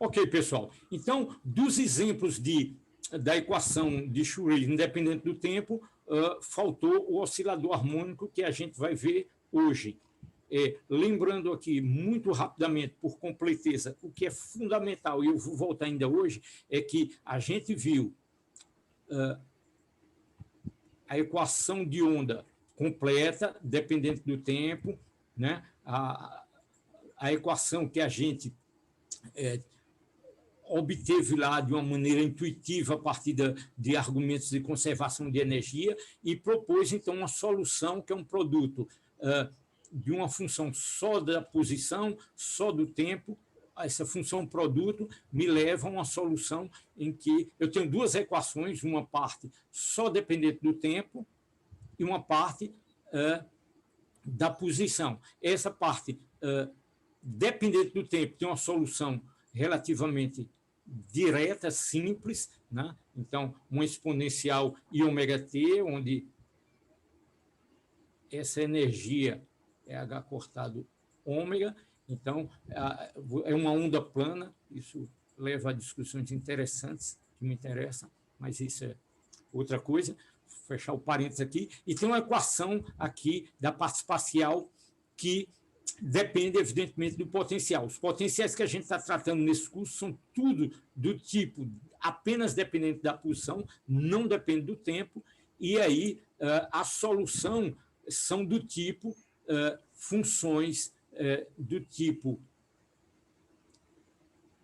Ok, pessoal. Então, dos exemplos da equação de Schrödinger independente do tempo, faltou o oscilador harmônico que a gente vai ver hoje. Lembrando aqui, muito rapidamente, por completeza, o que é fundamental, e eu vou voltar ainda hoje, é que a gente viu a equação de onda completa, dependente do tempo, né? A equação que a gente obteve lá de uma maneira intuitiva a partir de argumentos de conservação de energia e propôs, então, uma solução que é um produto de uma função só da posição, só do tempo. Essa função produto me leva a uma solução em que eu tenho duas equações, uma parte só dependente do tempo e uma parte da posição. Essa parte dependente do tempo tem uma solução relativamente direta, simples, né? Então, uma exponencial e ômega-t, onde essa energia é H cortado ômega, então é uma onda plana, isso leva a discussões interessantes que me interessam, mas isso é outra coisa, vou fechar o parênteses aqui, e tem uma equação aqui da parte espacial que depende, evidentemente, do potencial. Os potenciais que a gente está tratando nesse curso são tudo do tipo apenas dependente da posição, não depende do tempo, e aí a solução são do tipo funções do tipo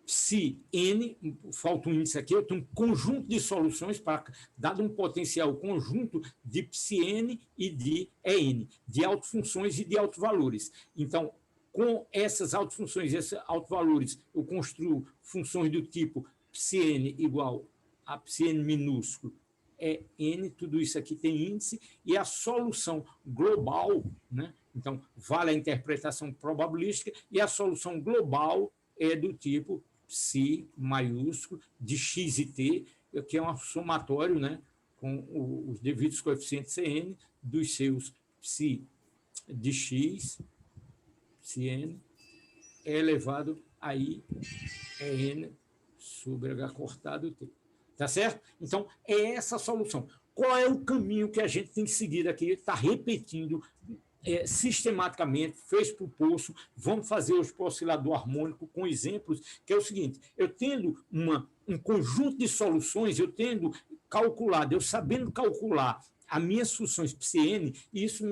psi-n, falta um índice aqui, eu tenho um conjunto de soluções para, dado um potencial conjunto de psi-n e de en, de autofunções e de autovalores. Então, com essas autofunções e esses autovalores, eu construo funções do tipo psi-n igual a psi-n minúsculo é n, tudo isso aqui tem índice, e a solução global, né? Então, vale a interpretação probabilística, e a solução global é do tipo psi maiúsculo de x e t, que é um somatório, né, com os devidos coeficientes Cn dos seus psi de x, psi-n, é elevado a i, é n sobre h cortado t. Tá certo? Então, é essa a solução. Qual é o caminho que a gente tem que seguir aqui? Está repetindo sistematicamente, fez para o poço, vamos fazer hoje para o oscilador harmônico com exemplos, que é o seguinte, eu tendo um conjunto de soluções, eu tendo calculado, eu sabendo calcular as minhas funções psi-n, isso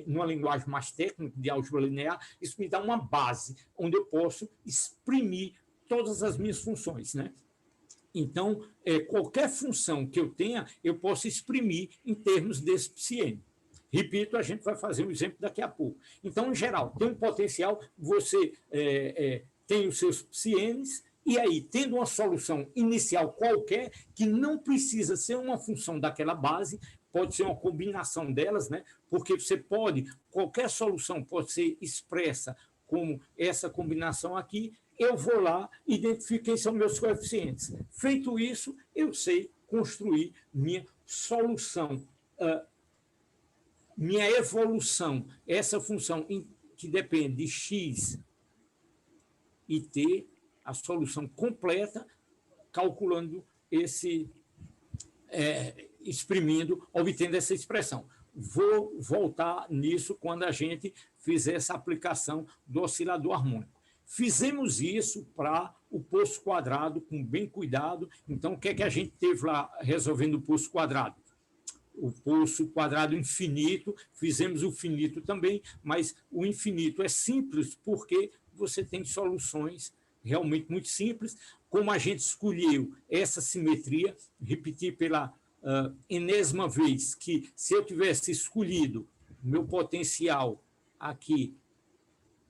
numa linguagem mais técnica de álgebra linear, isso me dá uma base onde eu posso exprimir todas as minhas funções, né? Então, qualquer função que eu tenha, eu posso exprimir em termos desse psi-n. Repito, a gente vai fazer um exemplo daqui a pouco. Então, em geral, tem um potencial, você tem os seus psi-ns, e aí, tendo uma solução inicial qualquer, que não precisa ser uma função daquela base, pode ser uma combinação delas, né? Porque você pode, qualquer solução pode ser expressa como essa combinação aqui, eu vou lá, identifico quem são meus coeficientes. Feito isso, eu sei construir minha solução, minha evolução, essa função que depende de x e t, a solução completa, calculando exprimindo, obtendo essa expressão. Vou voltar nisso quando a gente fizer essa aplicação do oscilador harmônico. Fizemos isso para o poço quadrado, com bem cuidado. Então, o que é que a gente teve lá resolvendo o poço quadrado? O poço quadrado infinito, fizemos o finito também, mas o infinito é simples porque você tem soluções realmente muito simples. Como a gente escolheu essa simetria, repetir pela enésima vez que se eu tivesse escolhido meu potencial aqui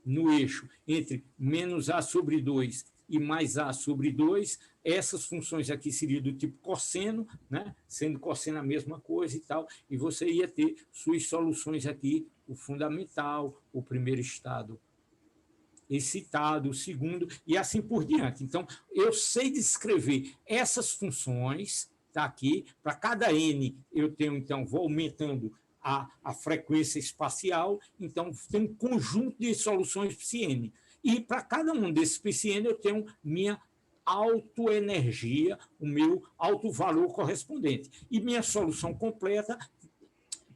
no eixo entre menos a sobre 2 e mais a sobre 2, essas funções aqui seriam do tipo cosseno, né? Sendo cosseno a mesma coisa e tal, e você ia ter suas soluções aqui, o fundamental, o primeiro estado excitado, o segundo, e assim por diante. Então, eu sei descrever essas funções, está aqui, para cada n eu tenho, então, vou aumentando a frequência espacial, então tem um conjunto de soluções psi-n. E para cada um desses psi-n eu tenho minha autoenergia, o meu autovalor correspondente. E minha solução completa,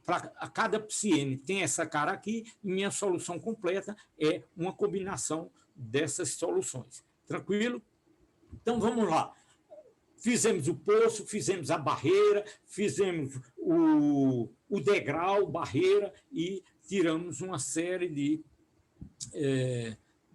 para cada psiene tem essa cara aqui, e minha solução completa é uma combinação dessas soluções. Tranquilo? Então, vamos lá. Fizemos o poço, fizemos a barreira, fizemos o degrau, barreira, e tiramos uma série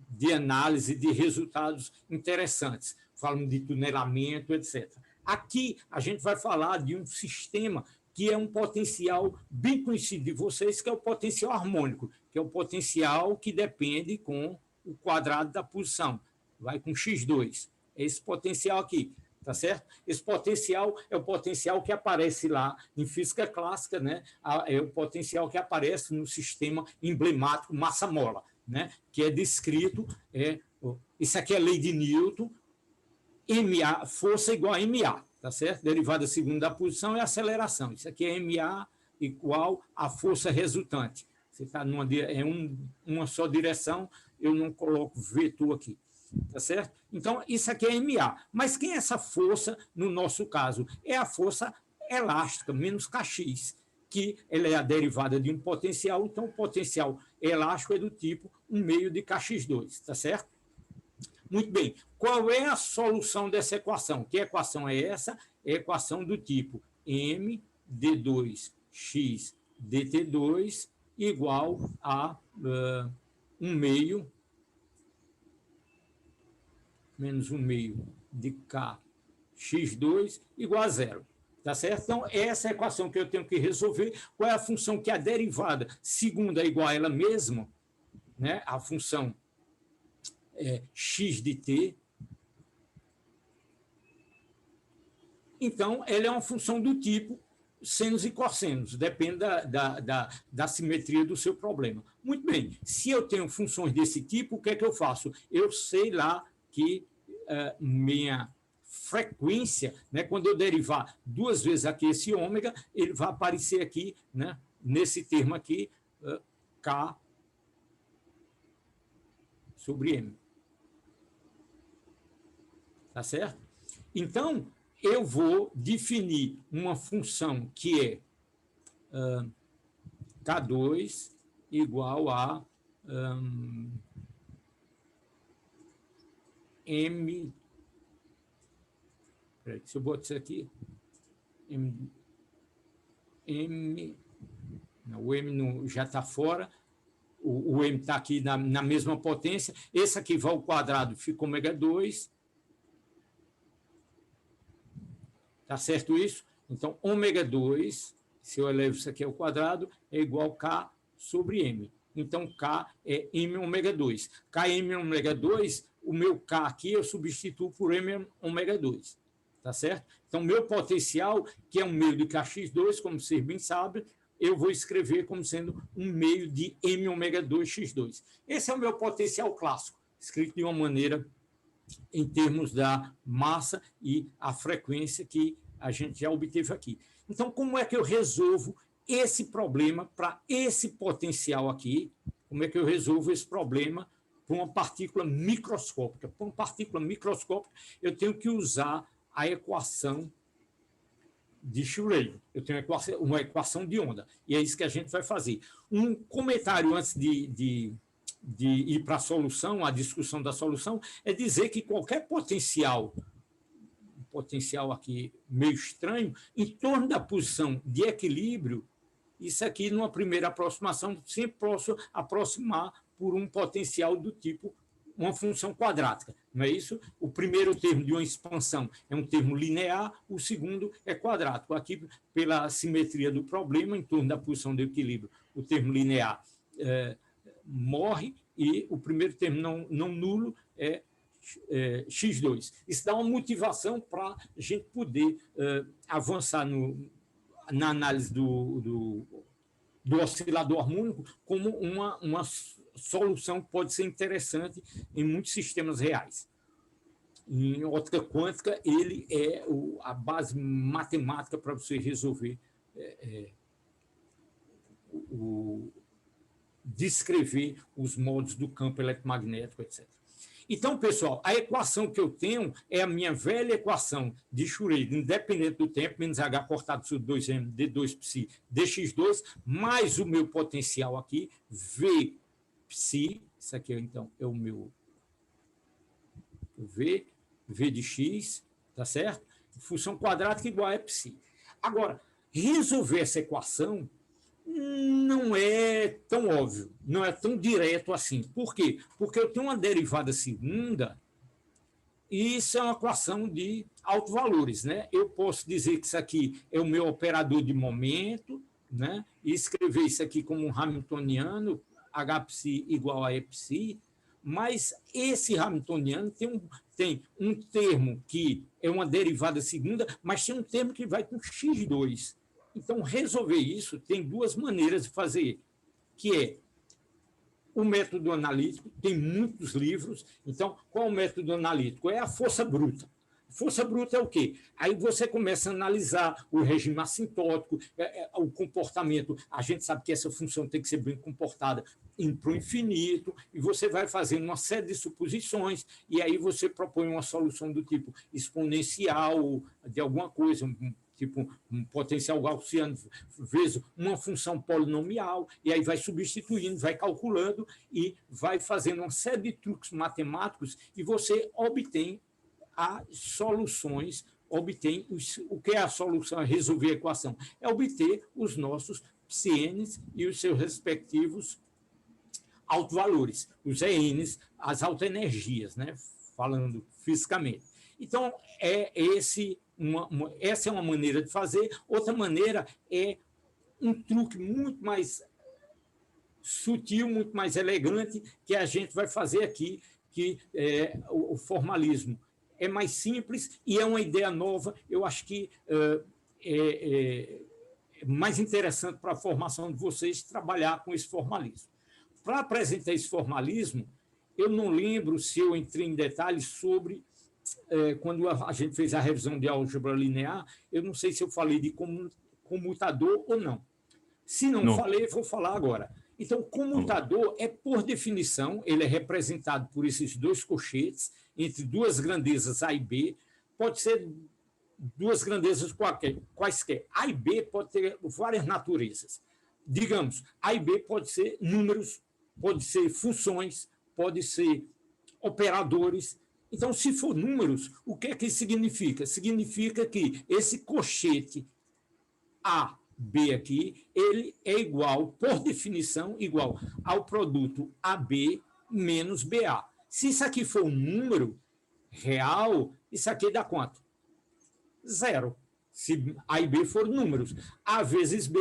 de análise de resultados interessantes. Falamos de tunelamento, etc. Aqui, a gente vai falar de um sistema que é um potencial bem conhecido de vocês, que é o potencial harmônico, que é o potencial que depende com o quadrado da posição. Vai com x2. É esse potencial aqui. Tá certo? Esse potencial é o potencial que aparece lá em física clássica, né? É o potencial que aparece no sistema emblemático massa-mola, né? Que é descrito, isso aqui é a lei de Newton, MA, força igual a MA, tá certo? Derivada segunda da posição é aceleração. Isso aqui é MA igual a força resultante. Você está uma só direção, eu não coloco vetor aqui. Tá certo? Então, isso aqui é MA. Mas quem é essa força, no nosso caso? É a força elástica, menos Kx, que ela é a derivada de um potencial, então o potencial elástico é do tipo 1 meio de Kx2, tá certo? Muito bem. Qual é a solução dessa equação? Que equação é essa? É a equação do tipo m d2x dt2 igual a 1 meio menos 1 meio de K x2 igual a zero. Tá certo? Então, essa é a equação que eu tenho que resolver. Qual é a função que a derivada segunda é igual a ela mesma, né? A função x de t. Então, ela é uma função do tipo senos e cossenos, depende da simetria do seu problema. Muito bem, se eu tenho funções desse tipo, o que é que eu faço? Eu sei lá que minha frequência, né, quando eu derivar duas vezes aqui esse ômega, ele vai aparecer aqui, né, nesse termo aqui, K sobre M. Tá certo? Então, eu vou definir uma função que é K2 igual a M. Peraí, se eu botar isso aqui, não, o M já está fora, o M está aqui na mesma potência, esse aqui vai ao quadrado, fica ômega 2. Tá certo isso? Então, ômega 2, se eu elevo isso aqui ao quadrado, é igual a K sobre M. Então, K é M ômega 2. Km ômega 2, o meu K aqui eu substituo por M ômega 2. Tá certo? Então, meu potencial, que é 1 meio de Kx2, como vocês bem sabem, eu vou escrever como sendo 1 meio de M ômega 2 x2. Esse é o meu potencial clássico, escrito de uma maneira em termos da massa e a frequência que a gente já obteve aqui. Então, como é que eu resolvo esse problema para esse potencial aqui? Como é que eu resolvo esse problema para uma partícula microscópica? Para uma partícula microscópica, eu tenho que usar a equação de Schrödinger. Eu tenho uma equação de onda. E é isso que a gente vai fazer. Um comentário antes de ir para a solução, a discussão da solução, é dizer que qualquer potencial aqui meio estranho, em torno da posição de equilíbrio, isso aqui, numa primeira aproximação, sempre posso aproximar por um potencial do tipo uma função quadrática, não é isso? O primeiro termo de uma expansão é um termo linear, o segundo é quadrático. Aqui, pela simetria do problema, em torno da posição de equilíbrio, o termo linear morre e o primeiro termo não nulo é x2. Isso dá uma motivação para a gente poder avançar na análise do oscilador harmônico como uma solução que pode ser interessante em muitos sistemas reais. Em ótica quântica, ele é a base matemática para você resolver descrever os modos do campo eletromagnético, etc. Então, pessoal, a equação que eu tenho é a minha velha equação de Schrödinger, independente do tempo, menos H cortado sobre 2M, D2π, dx2, mais o meu potencial aqui, V psi, isso aqui então é o meu V de x, tá certo? Função quadrática igual a psi. Agora, resolver essa equação não é tão óbvio, não é tão direto assim. Por quê? Porque eu tenho uma derivada segunda e isso é uma equação de autovalores, né? Eu posso dizer que isso aqui é o meu operador de momento, né? E escrever isso aqui como um hamiltoniano, Hψ igual a Epsi, mas esse hamiltoniano tem um termo que é uma derivada segunda, mas tem um termo que vai com x2. Então, resolver isso tem duas maneiras de fazer, que é o método analítico, tem muitos livros. Então, qual é o método analítico? É a força bruta. Força bruta é o quê? Aí você começa a analisar o regime assintótico, o comportamento. A gente sabe que essa função tem que ser bem comportada indo para o infinito, e você vai fazendo uma série de suposições, e aí você propõe uma solução do tipo exponencial de alguma coisa, tipo um potencial gaussiano vezes uma função polinomial, e aí vai substituindo, vai calculando e vai fazendo uma série de truques matemáticos, e você obtém as soluções, obtém o que é a solução, a resolver a equação? É obter os nossos psiNs e os seus respectivos autovalores, os ENs, as autoenergias, né? Falando fisicamente. Então, essa é uma maneira de fazer. Outra maneira é um truque muito mais sutil, muito mais elegante, que a gente vai fazer aqui, que é o formalismo. É mais simples e é uma ideia nova. Eu acho que é mais interessante para a formação de vocês trabalhar com esse formalismo. Para apresentar esse formalismo, eu não lembro se eu entrei em detalhes sobre, quando a gente fez a revisão de álgebra linear, eu não sei se eu falei de comutador ou não. Se não falei, vou falar agora. Então, comutador é, por definição, ele é representado por esses dois cochetes, entre duas grandezas A e B, pode ser duas grandezas quaisquer. A e B pode ter várias naturezas. Digamos, A e B pode ser números, pode ser funções, pode ser operadores. Então, se for números, o que é que significa? Significa que esse cochete A, B aqui, ele é igual, por definição, igual ao produto AB menos BA. Se isso aqui for um número real, isso aqui dá quanto? Zero. Se A e B forem números. A vezes B,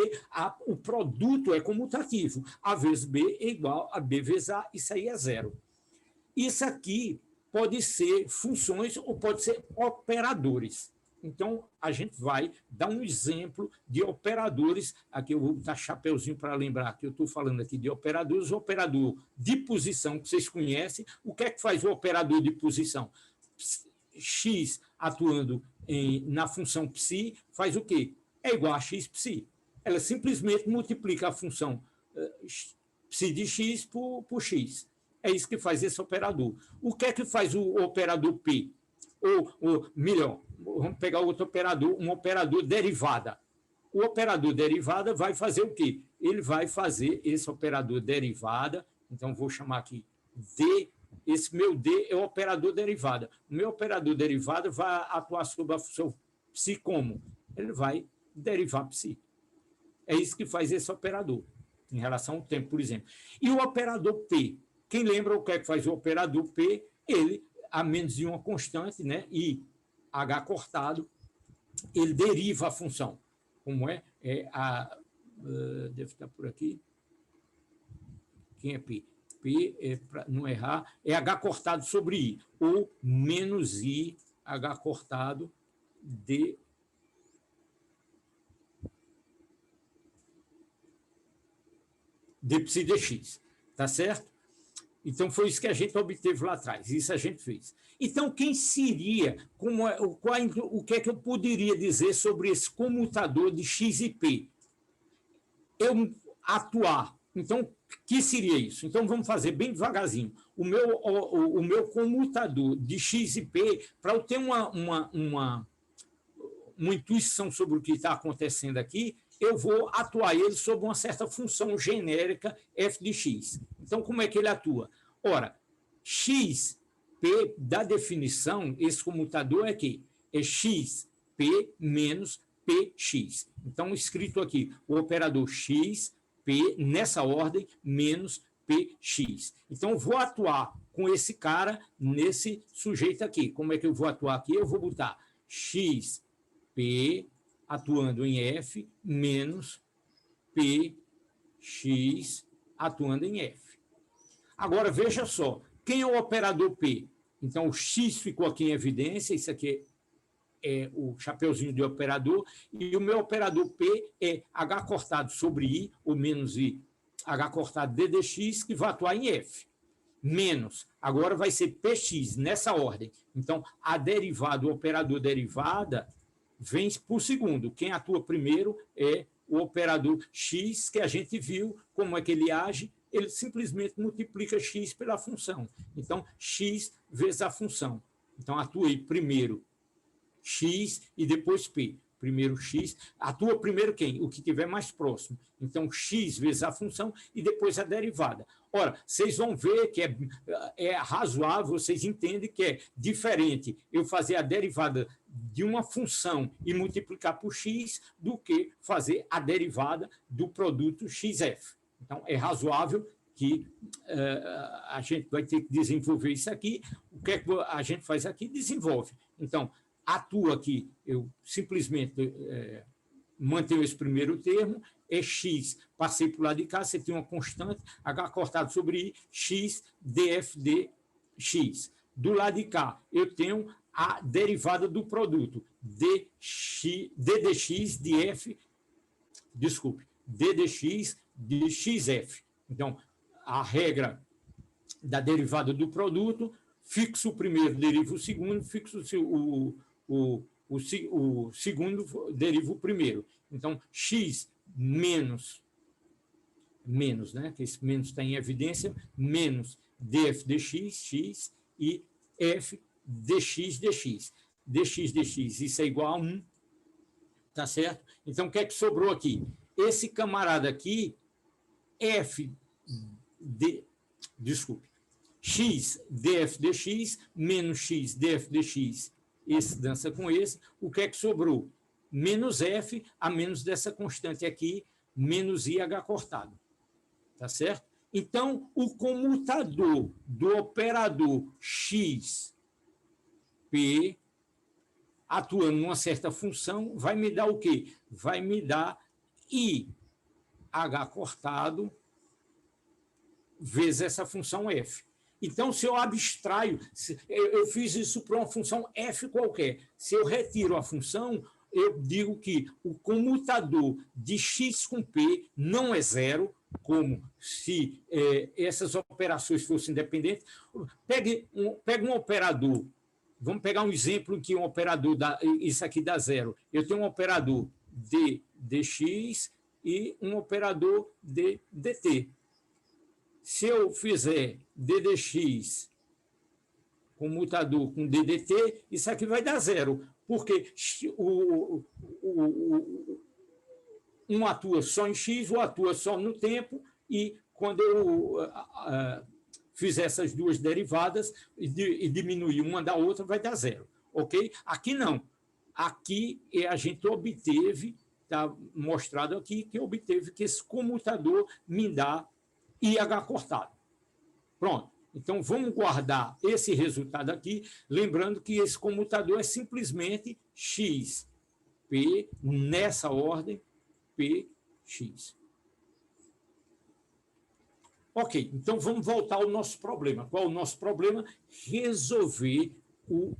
o produto é comutativo. A vezes B é igual a B vezes A, isso aí é zero. Isso aqui pode ser funções ou pode ser operadores. Então, a gente vai dar um exemplo de operadores. Aqui eu vou botar chapeuzinho para lembrar que eu estou falando aqui de operadores. O operador de posição, que vocês conhecem. O que é que faz o operador de posição? X atuando na função psi faz o quê? É igual a x psi. Ela simplesmente multiplica a função psi de x por x. É isso que faz esse operador. O que é que faz o operador P? Ou melhor, vamos pegar outro operador, um operador derivada. O operador derivada vai fazer o quê? Ele vai fazer esse operador derivada, então vou chamar aqui D. Esse meu D é o operador derivada. O meu operador derivada vai atuar sobre a função psi como? Ele vai derivar psi. É isso que faz esse operador, em relação ao tempo, por exemplo. E o operador P? Quem lembra o que é que faz o operador P? Ele, a menos de uma constante, né, e H cortado, ele deriva a função. Como é? Deve estar por aqui. Quem é P? P, para não errar, é H cortado sobre I, ou menos I, H cortado de psi dx, tá certo? Então, foi isso que a gente obteve lá atrás, isso a gente fez. Então, quem seria, o que é que eu poderia dizer sobre esse comutador de x e p? Eu atuar. Então, que seria isso? Então, vamos fazer bem devagarzinho. o meu comutador de x e p, para eu ter uma intuição sobre o que está acontecendo aqui, eu vou atuar ele sobre uma certa função genérica f de x. Então, como é que ele atua? Ora, x, p, da definição, esse comutador é que é x, p menos px. Então, escrito aqui, o operador x, p, nessa ordem, menos px. Então, vou atuar com esse cara nesse sujeito aqui. Como é que eu vou atuar aqui? Eu vou botar x, p, atuando em f, menos px, atuando em f. Agora, veja só, quem é o operador p? Então, o x ficou aqui em evidência, isso aqui é o chapeuzinho de operador, e o meu operador P é H cortado sobre I, ou menos I, H cortado D dx, que vai atuar em F. Menos, agora vai ser Px, nessa ordem. Então, a derivada, o operador derivada, vem por segundo. Quem atua primeiro é o operador X, que a gente viu como é que ele age, ele simplesmente multiplica X pela função. Então, X vezes a função. Então, atuei primeiro x e depois p. Primeiro x, atua primeiro quem? O que estiver mais próximo. Então, x vezes a função e depois a derivada. Ora, vocês vão ver que é razoável, vocês entendem que é diferente eu fazer a derivada de uma função e multiplicar por x do que fazer a derivada do produto xf. Então, é razoável que a gente vai ter que desenvolver isso aqui. O que é que a gente faz aqui? Desenvolve. Então, atua aqui, eu simplesmente mantenho esse primeiro termo, é x, passei para o lado de cá, você tem uma constante, h cortado sobre i, x, df dx. Do lado de cá, eu tenho a derivada do produto, ddx de f, desculpe, ddx de xf. Então, a regra da derivada do produto, fixo o primeiro, derivo o segundo, fixo o segundo, deriva o primeiro. Então, x menos, né, que esse menos está em evidência, menos df dx, x, e f dx dx. dx dx, isso é igual a 1, tá certo? Então, o que é que sobrou aqui? Esse camarada aqui, x df dx menos x df dx, esse dança com esse, o que é que sobrou? Menos f a menos dessa constante aqui, menos ih cortado. Tá certo? Então, o comutador do operador x, p, atuando numa certa função, vai me dar o quê? Vai me dar ih cortado vezes essa função f. Então, se eu abstraio, eu fiz isso para uma função f qualquer. Se eu retiro a função, eu digo que o comutador de x com p não é zero, como se essas operações fossem independentes. Pega um operador, vamos pegar um exemplo em que um operador, isso aqui dá zero. Eu tenho um operador d dx e um operador d dt. Se eu fizer ddx comutador com ddt, isso aqui vai dar zero, porque um atua só em x, o atua só no tempo, e quando eu fizer essas duas derivadas e diminuir uma da outra, vai dar zero. Ok? Aqui não. Aqui a gente obteve, está mostrado aqui, que obteve que esse comutador me dá ih cortado. Pronto. Então, vamos guardar esse resultado aqui, lembrando que esse comutador é simplesmente x, p, nessa ordem, px. Ok, então vamos voltar ao nosso problema. Qual é o nosso problema? Resolver o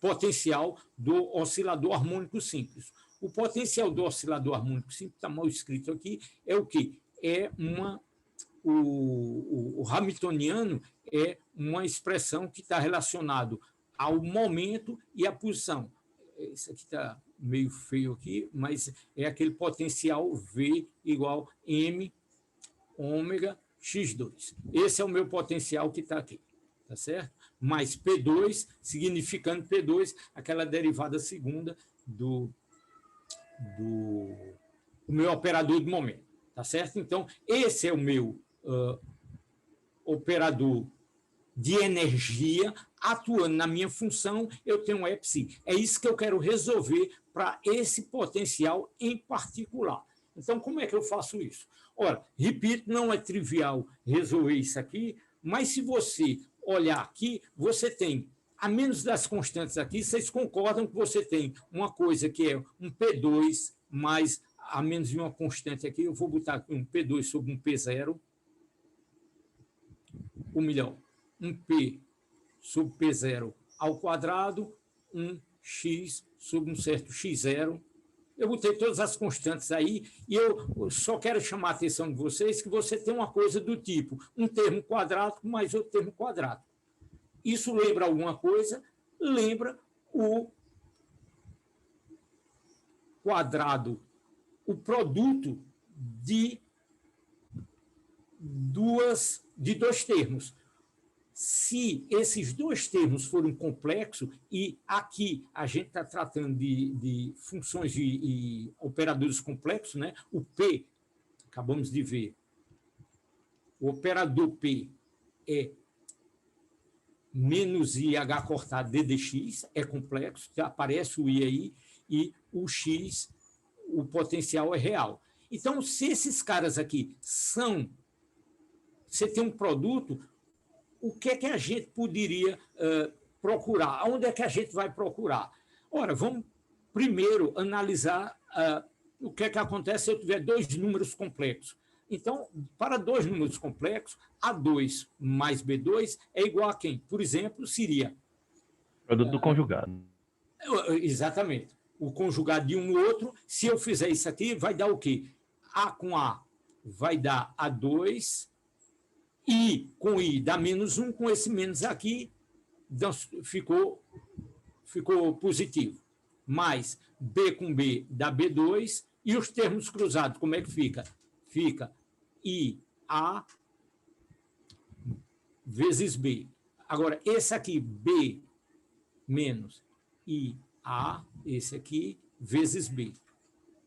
potencial do oscilador harmônico simples. O potencial do oscilador harmônico simples, está mal escrito aqui, é o quê? O hamiltoniano é uma expressão que está relacionado ao momento e à posição. Isso aqui está meio feio aqui, mas é aquele potencial V igual M ômega x2. Esse é o meu potencial que está aqui, tá certo? Mais P2, significando P2, aquela derivada segunda do meu operador de momento, tá certo? Então, esse é o meu operador de energia atuando na minha função, eu tenho um EPSI. É isso que eu quero resolver para esse potencial em particular. Então, como é que eu faço isso? Ora, repito, não é trivial resolver isso aqui, mas se você olhar aqui, você tem, a menos das constantes aqui, vocês concordam que você tem uma coisa que é um P2 mais a menos de uma constante aqui, eu vou botar aqui um P2 sobre um P0, ou melhor, um P sobre P0 ao quadrado, um x sobre um certo x0. Eu botei todas as constantes aí e eu só quero chamar a atenção de vocês que você tem uma coisa do tipo um termo quadrático mais outro termo quadrático. Isso lembra alguma coisa? Lembra o quadrado, o produto de dois termos. Se esses dois termos forem complexos, e aqui a gente está tratando de funções e operadores complexos, né? O P, acabamos de ver, o operador P é menos IH cortado D dx, é complexo, aparece o I aí, e o X, o potencial é real. Então, se esses caras aqui são... Você tem um produto, o que é que a gente poderia procurar? Onde é que a gente vai procurar? Ora, vamos primeiro analisar o que é que acontece se eu tiver dois números complexos. Então, para dois números complexos, A2 mais B2 é igual a quem? Por exemplo, seria... Produto conjugado. Exatamente. O conjugado de um no outro, se eu fizer isso aqui, vai dar o quê? A com A vai dar A2, I com I dá menos 1, com esse menos aqui, ficou positivo. Mais B com B dá B2, e os termos cruzados, como é que fica? Fica IA vezes B. Agora, esse aqui, B menos IA, esse aqui, vezes B.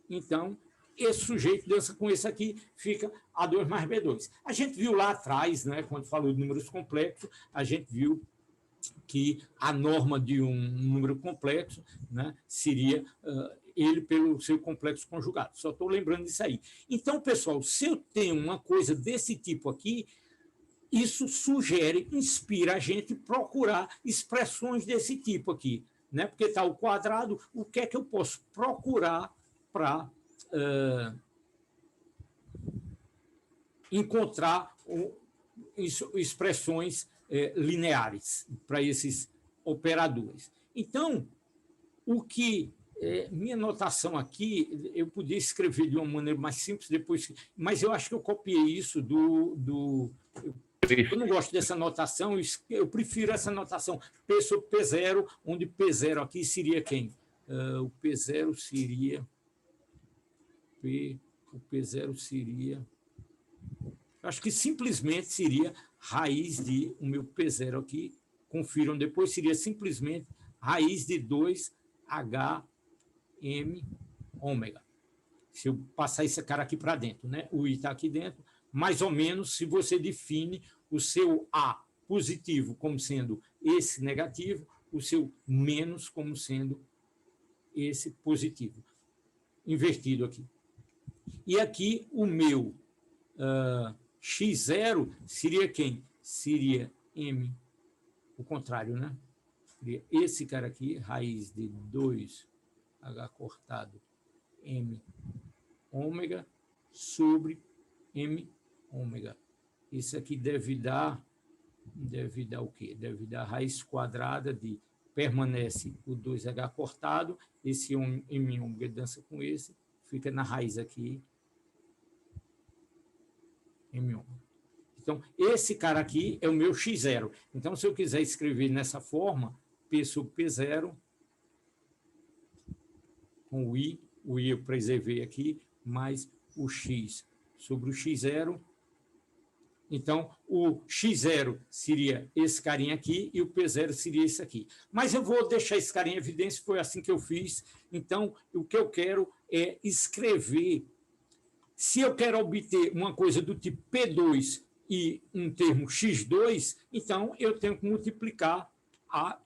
Então, esse sujeito dança com esse aqui, fica A2 mais B2. A gente viu lá atrás, né, quando falou de números complexos, a gente viu que a norma de um número complexo, né, seria ele pelo seu complexo conjugado. Só estou lembrando disso aí. Então, pessoal, se eu tenho uma coisa desse tipo aqui, isso sugere, inspira a gente a procurar expressões desse tipo aqui, né? Porque está o quadrado, o que é que eu posso procurar para encontrar expressões lineares para esses operadores. Então, o que minha notação aqui, eu podia escrever de uma maneira mais simples depois, mas eu acho que eu copiei isso eu não gosto dessa notação, eu prefiro essa notação P sobre P0, onde P0 aqui seria quem? O P0 seria... O P0 seria... Acho que simplesmente seria raiz de o meu P0 aqui, confiram depois, seria simplesmente raiz de 2HM ômega. Se eu passar esse cara aqui para dentro, né? O I está aqui dentro, mais ou menos, se você define o seu A positivo como sendo esse negativo, o seu menos como sendo esse positivo. Invertido aqui. E aqui o meu x0 seria quem? Seria M, o contrário, né? Seria esse cara aqui, raiz de 2H cortado M ômega sobre M ômega. Isso aqui deve dar o quê? Deve dar raiz quadrada de, permanece o 2H cortado, esse M ômega dança com esse, fica na raiz aqui, M ômega. Então, esse cara aqui é o meu x0. Então, se eu quiser escrever nessa forma, P sobre P0, com o I eu preservei aqui, mais o x sobre o x0, Então, o X0 seria esse carinha aqui e o P0 seria esse aqui. Mas eu vou deixar esse carinha em evidência, foi assim que eu fiz. Então, o que eu quero é escrever. Se eu quero obter uma coisa do tipo P2 e um termo X2, então eu tenho que multiplicar a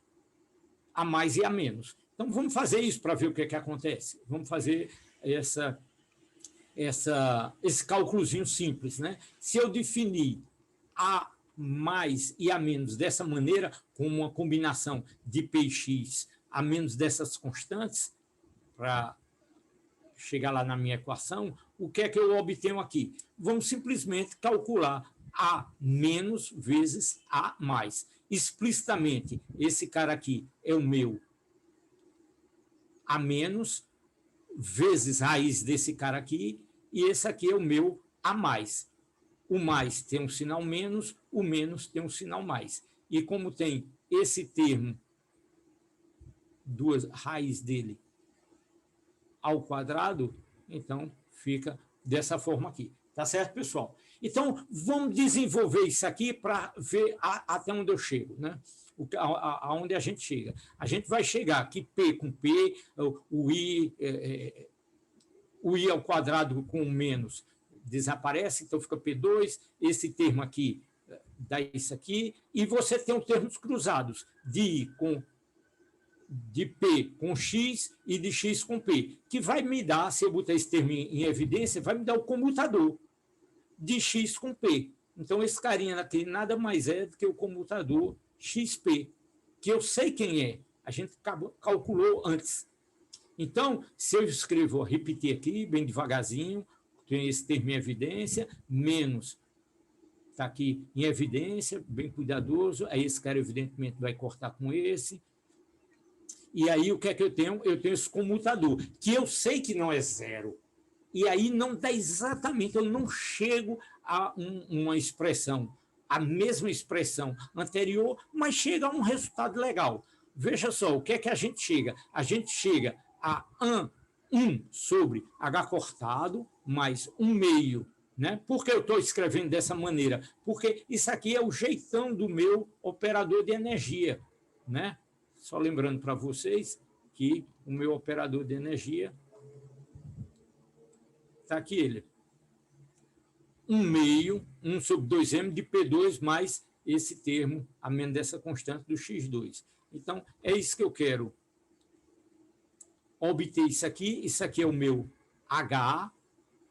mais e a menos. Então, vamos fazer isso para ver o que é que acontece. Vamos fazer esse cálculozinho simples, né? Se eu definir A mais e A menos dessa maneira, com uma combinação de P e X, A menos dessas constantes, para chegar lá na minha equação, o que é que eu obtenho aqui? Vamos simplesmente calcular A menos vezes A mais. Explicitamente, esse cara aqui é o meu A menos vezes raiz desse cara aqui, e esse aqui é o meu A mais. O mais tem um sinal menos, o menos tem um sinal mais. E como tem esse termo, duas raiz dele ao quadrado, então fica dessa forma aqui. Tá certo, pessoal? Então, vamos desenvolver isso aqui para ver até onde eu chego, né? Aonde a gente chega. A gente vai chegar aqui, P com P, o I ao quadrado com o menos desaparece, então fica P2, esse termo aqui dá isso aqui, e você tem os termos cruzados, de I de P com X e de X com P, que vai me dar, se eu botar esse termo em evidência, vai me dar o comutador de X com P. Então, esse carinha aqui nada mais é do que o comutador XP, que eu sei quem é, a gente calculou antes. Então, se eu escrevo, repetir aqui, bem devagarzinho, tem esse termo em evidência, menos, está aqui em evidência, bem cuidadoso, aí esse cara, evidentemente, vai cortar com esse. E aí, o que é que eu tenho? Eu tenho esse comutador, que eu sei que não é zero. E aí não dá exatamente, eu não chego a uma expressão, a mesma expressão anterior, mas chega a um resultado legal. Veja só, o que é que a gente chega? A gente chega a 1 sobre H cortado mais 1 meio. Né? Por que eu estou escrevendo dessa maneira? Porque isso aqui é o jeitão do meu operador de energia. Né? Só lembrando para vocês que o meu operador de energia está aqui ele. 1 meio, 1 sobre 2m de P2 mais esse termo, a menos dessa constante do X2. Então, é isso que eu quero obter isso aqui é o meu H,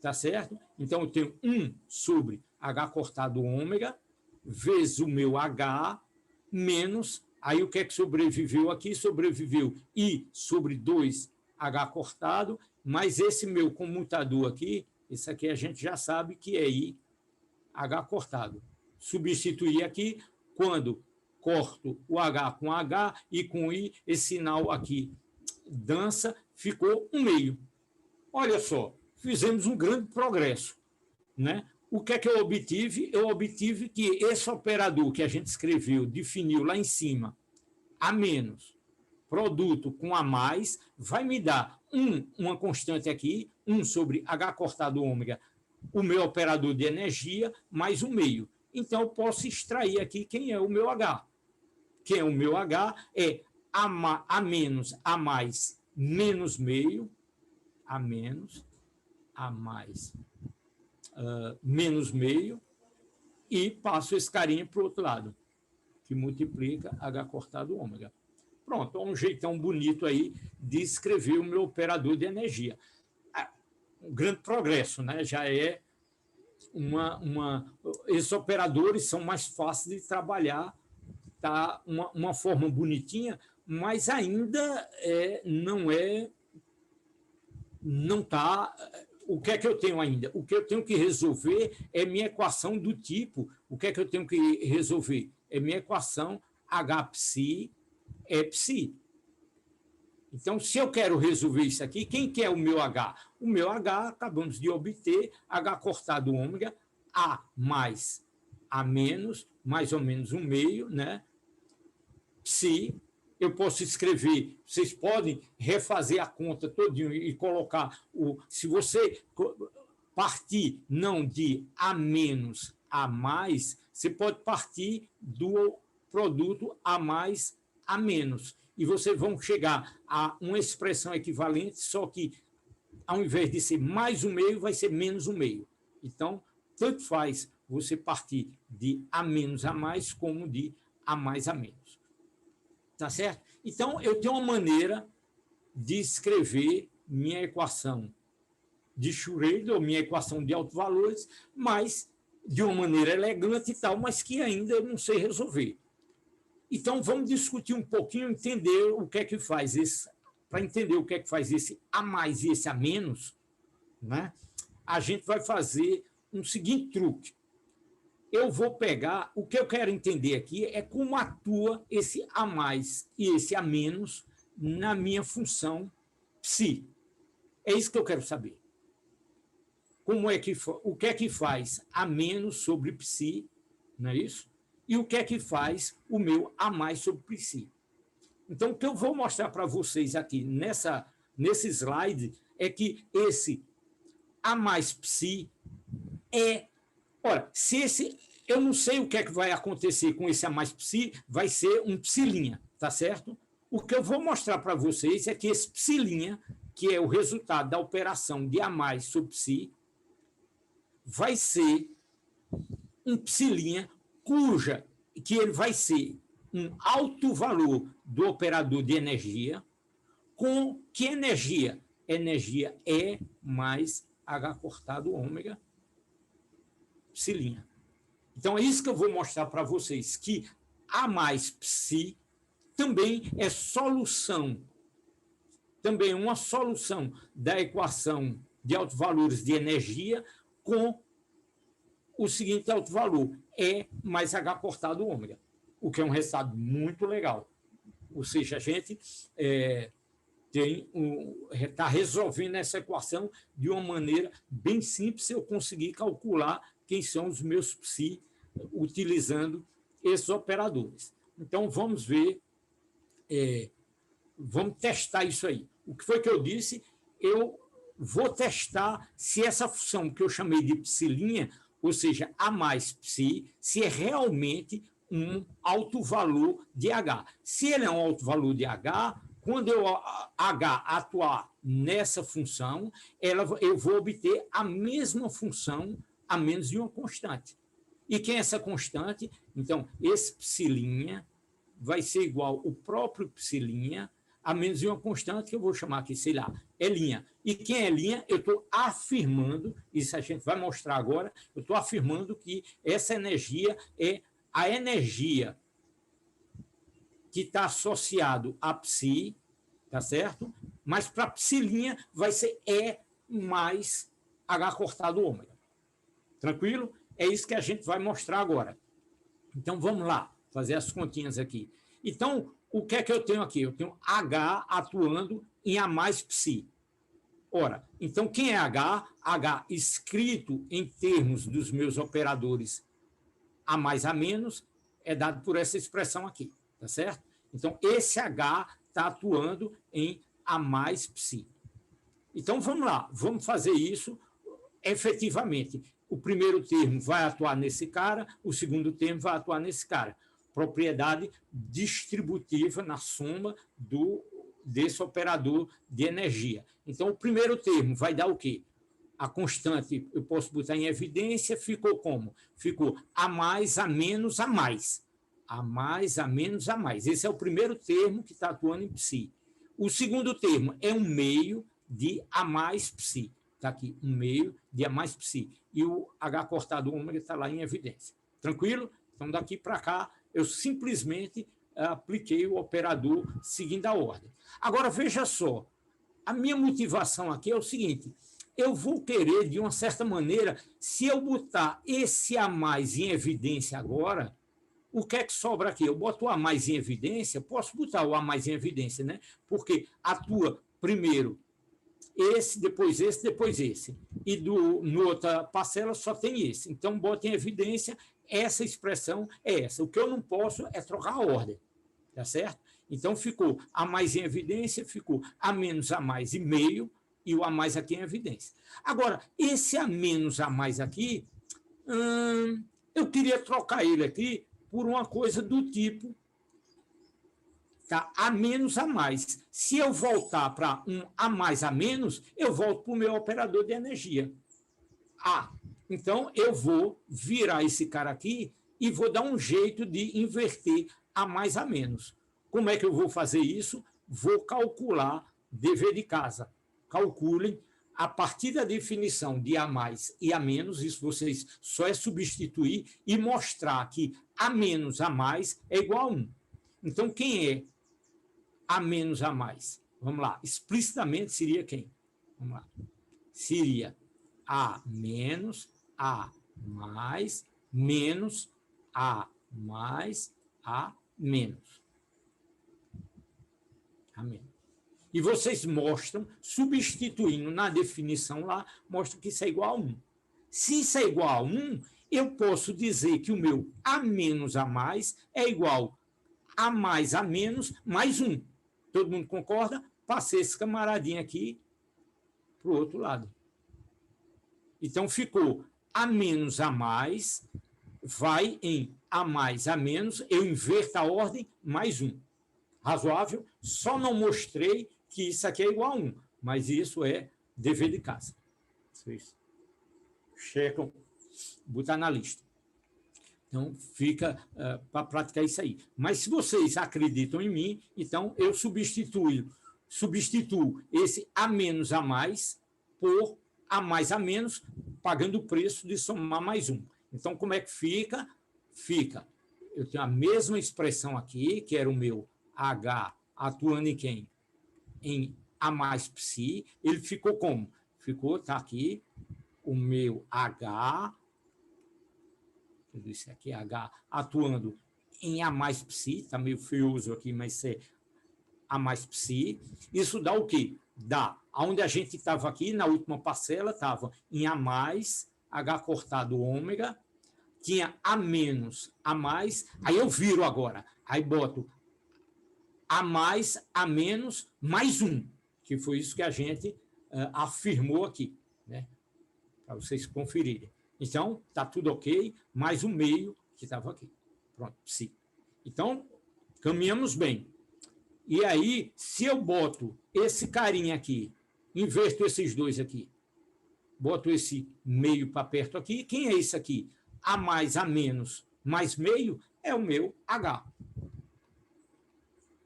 tá certo? Então, eu tenho 1 sobre H cortado ômega, vezes o meu H, menos, aí o que é que sobreviveu aqui? Sobreviveu I sobre 2H cortado, mais esse meu comutador aqui, esse aqui a gente já sabe que é I, H cortado. Substituir aqui, quando corto o H com H e com I, esse sinal aqui dança, ficou 1 meio. Olha só, fizemos um grande progresso. Né? O que é que eu obtive? Eu obtive que esse operador que a gente escreveu, definiu lá em cima, A menos, produto com A mais, vai me dar uma constante aqui, 1 sobre H cortado ômega, o meu operador de energia, mais 1 meio. Então, eu posso extrair aqui quem é o meu H. Quem é o meu H é A menos, A mais, menos meio, A menos, A mais, menos meio, e passo esse carinha para o outro lado, que multiplica H cortado ômega. Pronto, é um jeitão bonito aí de escrever o meu operador de energia. Um grande progresso, né? Já é esses operadores são mais fáceis de trabalhar, tá? Uma forma bonitinha, mas ainda não está. O que é que eu tenho ainda? O que eu tenho que resolver é minha equação do tipo. O que é que eu tenho que resolver? É minha equação H-psi é psi. Então, se eu quero resolver isso aqui, quem que é o meu H? O meu H, acabamos de obter, H cortado ômega, A mais A menos, mais ou menos 1 meio, né? Psi, eu posso escrever, vocês podem refazer a conta todinho e colocar, se você partir não de A menos A mais, você pode partir do produto A mais A menos. E vocês vão chegar a uma expressão equivalente, só que, ao invés de ser mais um meio, vai ser menos um meio. Então, tanto faz você partir de A menos A mais, como de A mais A menos. Tá certo? Então, eu tenho uma maneira de escrever minha equação de Schrödinger, ou minha equação de autovalores, mas de uma maneira elegante e tal, mas que ainda eu não sei resolver. Então, vamos discutir um pouquinho, entender o que é que faz esse, para entender o que é que faz esse A mais e esse A menos, né? A gente vai fazer um seguinte truque. Eu vou pegar, o que eu quero entender aqui é como atua esse A mais e esse A menos na minha função psi. É isso que eu quero saber. Como é que, o que é que faz A menos sobre psi, não é isso? E o que é que faz o meu A mais sobre psi. Então, o que eu vou mostrar para vocês aqui nesse slide é que esse A mais psi é... Ora, se esse... Eu não sei o que é que vai acontecer com esse A mais psi, vai ser um psi', tá certo? O que eu vou mostrar para vocês é que esse psi', que é o resultado da operação de A mais sobre psi, vai ser um psi' que ele vai ser um alto valor do operador de energia, com que energia? Energia E mais H cortado ômega, psi'. Então, é isso que eu vou mostrar para vocês, que A mais psi também é solução, também uma solução da equação de autovalores de energia com o seguinte autovalor, E mais H cortado ômega, o que é um resultado muito legal. Ou seja, a gente está resolvendo essa equação de uma maneira bem simples, se eu conseguir calcular quem são os meus psi utilizando esses operadores. Então, vamos ver, vamos testar isso aí. O que foi que eu disse? Eu vou testar se essa função que eu chamei de psi', ou seja, A mais psi, se é realmente um alto valor de H. Se ele é um alto valor de H, quando H atuar nessa função, eu vou obter a mesma função a menos de uma constante. E quem é essa constante? Então, esse psi' vai ser igual ao próprio psi' a menos de uma constante, que eu vou chamar aqui, sei lá, E'. E quem é E'? Eu estou afirmando, isso a gente vai mostrar agora, eu estou afirmando que essa energia é a energia que está associado a psi, tá certo? Mas para psi' vai ser E mais H cortado ômega. Tranquilo? É isso que a gente vai mostrar agora. Então, vamos lá, fazer as continhas aqui. Então, o que é que eu tenho aqui? Eu tenho H atuando em A mais psi. Ora, então, quem é H? H escrito em termos dos meus operadores A mais A menos é dado por essa expressão aqui, tá certo? Então, esse H está atuando em A mais psi. Então, vamos lá, vamos fazer isso efetivamente. O primeiro termo vai atuar nesse cara, o segundo termo vai atuar nesse cara. Propriedade distributiva na soma desse operador de energia. Então, o primeiro termo vai dar o quê? A constante, eu posso botar em evidência, ficou como? Ficou A mais, A menos, A mais. A mais, A menos, A mais. Esse é o primeiro termo que está atuando em psi. O segundo termo é um meio de A mais psi. Está aqui, um meio de A mais psi. E o H cortado ômega está lá em evidência. Tranquilo? Então, daqui para cá, eu simplesmente apliquei o operador seguindo a ordem. Agora, veja só, a minha motivação aqui é o seguinte, eu vou querer, de uma certa maneira, se eu botar esse A mais em evidência agora, o que é que sobra aqui? Eu boto o A mais em evidência, posso botar o A mais em evidência, né? Porque atua primeiro esse, depois esse, depois esse. E no outra parcela só tem esse. Então, bota em evidência, essa expressão é essa. O que eu não posso é trocar a ordem, tá certo? Então, ficou A mais em evidência, ficou A menos A mais e meio, e o A mais aqui em evidência. Agora, esse A menos A mais aqui, Eu queria trocar ele aqui por uma coisa do tipo, tá? A menos a mais. Se eu voltar para um a mais a menos, eu volto para o meu operador de energia. Então, eu vou virar esse cara aqui e vou dar um jeito de inverter a mais a menos. Como é que eu vou fazer isso? Vou calcular dever de casa. Calculem a partir da definição de a mais e a menos, isso vocês só é substituir e mostrar que a menos a mais é igual a 1. Então, quem é a menos a mais? Vamos lá, explicitamente seria quem? Vamos lá. Seria a menos a mais menos a mais a menos. A menos. E vocês mostram, substituindo na definição lá, mostra que isso é igual a 1. Se isso é igual a 1, eu posso dizer que o meu a menos a mais é igual a mais a menos mais 1. Todo mundo concorda? Passei esse camaradinho aqui para o outro lado. Então, ficou a menos a mais, vai em a mais a menos, eu inverto a ordem, mais 1. Razoável? Só não mostrei que isso aqui é igual a 1, mas isso é dever de casa. Vocês checam, botar na lista. Então, fica para praticar isso aí. Mas se vocês acreditam em mim, então eu substituo esse a menos a mais por a mais a menos, pagando o preço de somar mais 1. Então, como é que fica? Fica. Eu tenho a mesma expressão aqui, que era o meu H atuando em quem? Em A mais psi. Ele ficou como? Ficou, está aqui, o meu H, tudo isso aqui, H atuando em A mais psi, está meio feioso aqui, mas é A mais psi. Isso dá o quê? Dá, onde a gente estava aqui, na última parcela, estava em A mais, H cortado ômega, tinha A menos, A mais, aí eu viro agora, aí boto A mais, A menos, mais 1, que foi isso que a gente afirmou aqui, né? Para vocês conferirem. Então, está tudo ok, mais o meio que estava aqui. Pronto, psi. Então, caminhamos bem. E aí, se eu boto esse carinha aqui, inverto esses dois aqui, boto esse meio para perto aqui, quem é esse aqui? A mais, A menos, mais meio, é o meu H.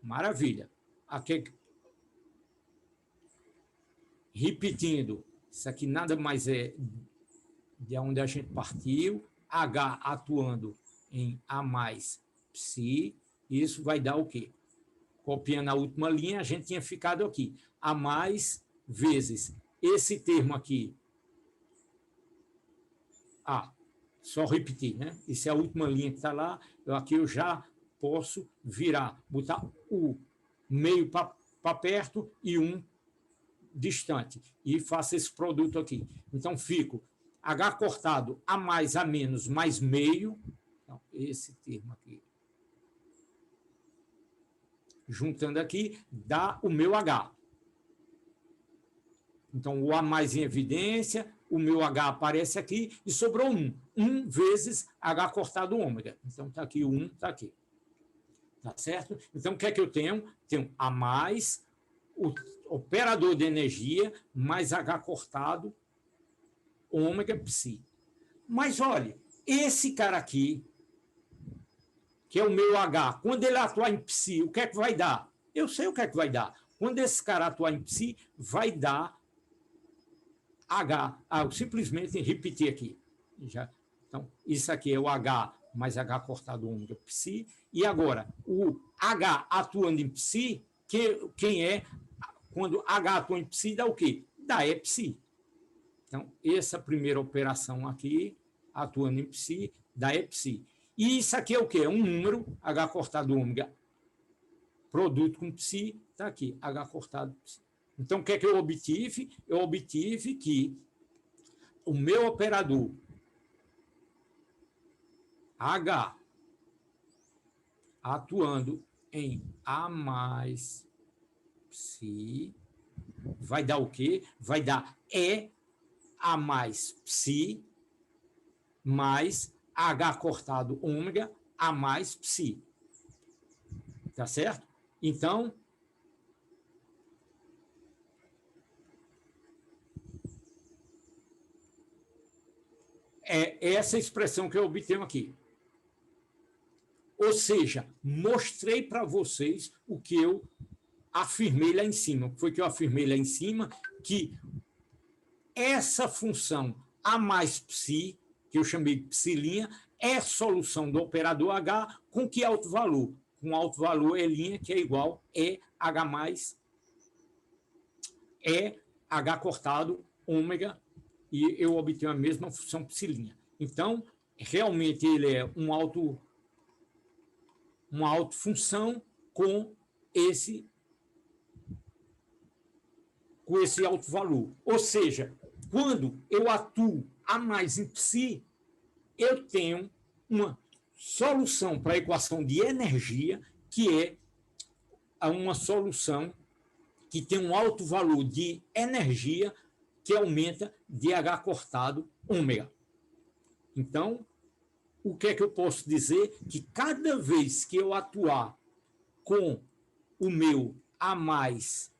Maravilha. Aqui, repetindo, isso aqui nada mais é de onde a gente partiu, H atuando em A mais psi, isso vai dar o quê? Copiando a última linha, a gente tinha ficado aqui. A mais vezes esse termo aqui. Só repetir, né? Isso é a última linha que está lá. Aqui eu já posso virar, botar o meio para perto e 1 distante. E faço esse produto aqui. Então, fico H cortado A mais A menos mais meio. Então, esse termo aqui. Juntando aqui, dá o meu H. Então, o A mais em evidência, o meu H aparece aqui e sobrou 1. 1 vezes H cortado ômega. Então, está aqui o 1, está aqui. Tá certo? Então, o que é que eu tenho? Tenho A mais, o operador de energia, mais H cortado, ômega psi. Mas, olha, esse cara aqui, que é o meu H, quando ele atuar em psi, o que é que vai dar? Eu sei o que é que vai dar. Quando esse cara atuar em psi, vai dar H. Eu simplesmente repetir aqui. Então, isso aqui é o H mais H cortado ômega psi. E agora, o H atuando em psi, quem é? Quando H atua em psi, dá o quê? Dá E psi. Então, essa primeira operação aqui, atuando em psi, dá E psi. E isso aqui é o quê? É um número, H cortado ômega, produto com psi, está aqui, H cortado psi. Então, o que é que eu obtive? Eu obtive que o meu operador H atuando em A mais psi vai dar o quê? Vai dar E A mais psi mais H cortado ômega A mais psi. Tá certo? Então, é essa expressão que eu obtenho aqui. Ou seja, mostrei para vocês o que eu afirmei lá em cima. Foi que eu afirmei lá em cima que essa função A mais psi, que eu chamei de psilinha, é solução do operador H com que alto valor? Com alto valor E', que é igual H mais H cortado ômega, e eu obtenho a mesma função psilinha. Então, realmente ele é uma autofunção com esse alto valor. Ou seja, quando eu atuo A mais em psi, eu tenho uma solução para a equação de energia, que é uma solução que tem um alto valor de energia que aumenta de H cortado ômega. Então, o que é que eu posso dizer? Que cada vez que eu atuar com o meu A mais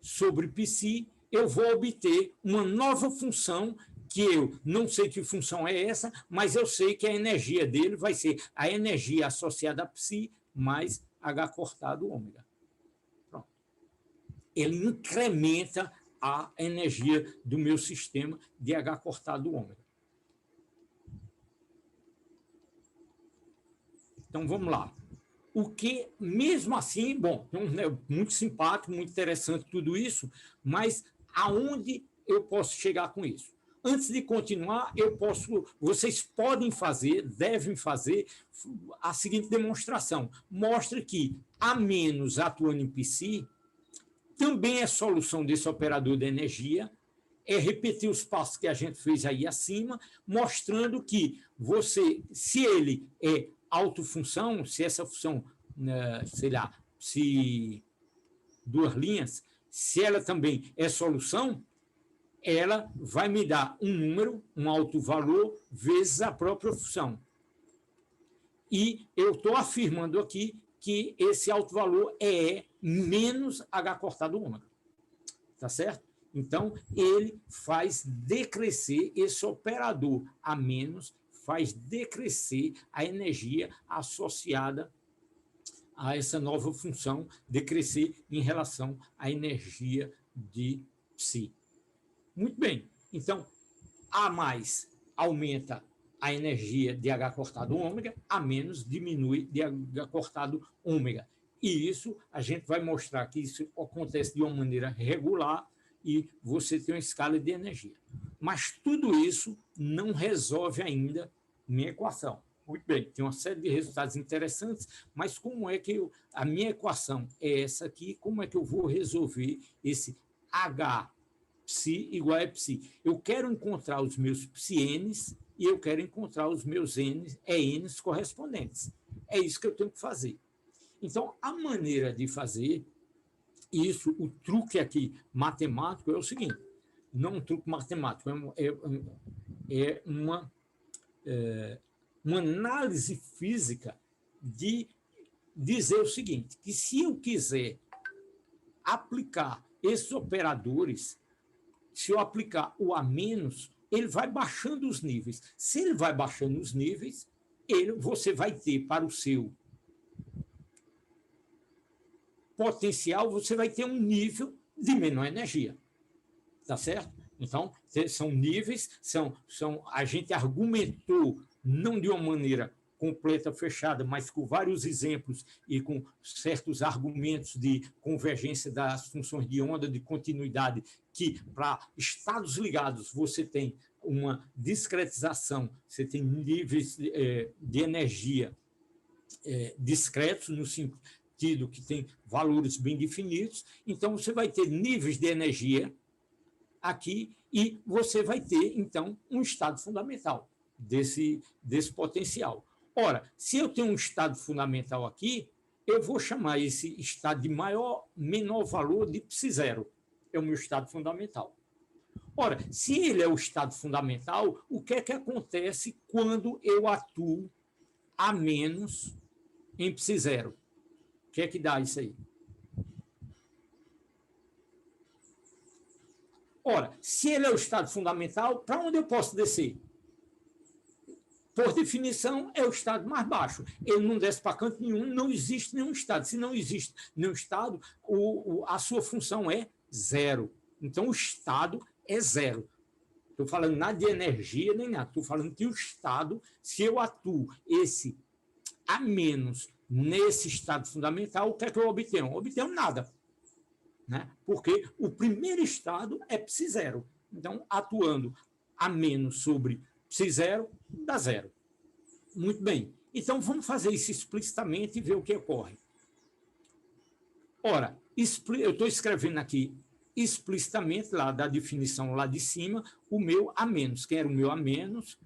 sobre psi, eu vou obter uma nova função que eu não sei que função é essa, mas eu sei que a energia dele vai ser a energia associada a psi mais H cortado ômega. Pronto. Ele incrementa a energia do meu sistema de H cortado ômega. Então, vamos lá. O que, mesmo assim, bom, muito simpático, muito interessante tudo isso, mas aonde eu posso chegar com isso? Antes de continuar, vocês podem fazer, devem fazer a seguinte demonstração. Mostra que A menos atuando em psi também é solução desse operador de energia, é repetir os passos que a gente fez aí acima, mostrando que se ele é autofunção, se essa função, sei lá, se duas linhas, se ela também é solução, ela vai me dar um número, um alto valor, vezes a própria função. E eu estou afirmando aqui que esse alto valor é menos H cortado ômega. Tá certo? Então, ele faz decrescer esse operador A menos, faz decrescer a energia associada a essa nova função, decrescer em relação à energia de psi. Muito bem. Então, A mais aumenta a energia de H cortado ômega, A menos diminui de H cortado ômega. E isso, a gente vai mostrar que isso acontece de uma maneira regular e você tem uma escala de energia. Mas tudo isso não resolve ainda minha equação. Muito bem, tem uma série de resultados interessantes, mas como é que a minha equação é essa aqui, como é que eu vou resolver esse H psi igual a psi? Eu quero encontrar os meus psi-n's e eu quero encontrar os meus n's correspondentes. É isso que eu tenho que fazer. Então, a maneira de fazer isso, o truque aqui matemático é o seguinte, não um truque matemático, é uma análise física de dizer o seguinte, que se eu quiser aplicar esses operadores, se eu aplicar o A menos, ele vai baixando os níveis. Se ele vai baixando os níveis, você vai ter para o seu potencial, você vai ter um nível de menor energia. Tá certo? Então, são níveis, a gente argumentou não de uma maneira completa, fechada, mas com vários exemplos e com certos argumentos de convergência das funções de onda, de continuidade, que para estados ligados você tem uma discretização, você tem níveis de energia discretos, no sentido que tem valores bem definidos, então você vai ter níveis de energia aqui e você vai ter, então, um estado fundamental desse potencial. Ora, se eu tenho um estado fundamental aqui, eu vou chamar esse estado de menor valor de psi zero. É o meu estado fundamental. Ora, se ele é o estado fundamental, o que é que acontece quando eu atuo a menos em psi0? O que é que dá isso aí? Ora, se ele é o estado fundamental, para onde eu posso descer? Por definição, é o estado mais baixo. Ele não desce para canto nenhum, não existe nenhum estado. Se não existe nenhum estado, a sua função é zero. Então, o estado é zero. Estou falando nada de energia, nem nada. Estou falando que o estado, se eu atuo esse a menos nesse estado fundamental, o que é que eu obtenho? Eu obtenho nada. Né? Porque o primeiro estado é psi0. Então, atuando a menos sobre psi0, dá zero. Muito bem. Então, vamos fazer isso explicitamente e ver o que ocorre. Ora, eu estou escrevendo aqui explicitamente, lá da definição lá de cima, o meu a menos. Que era o meu a menos,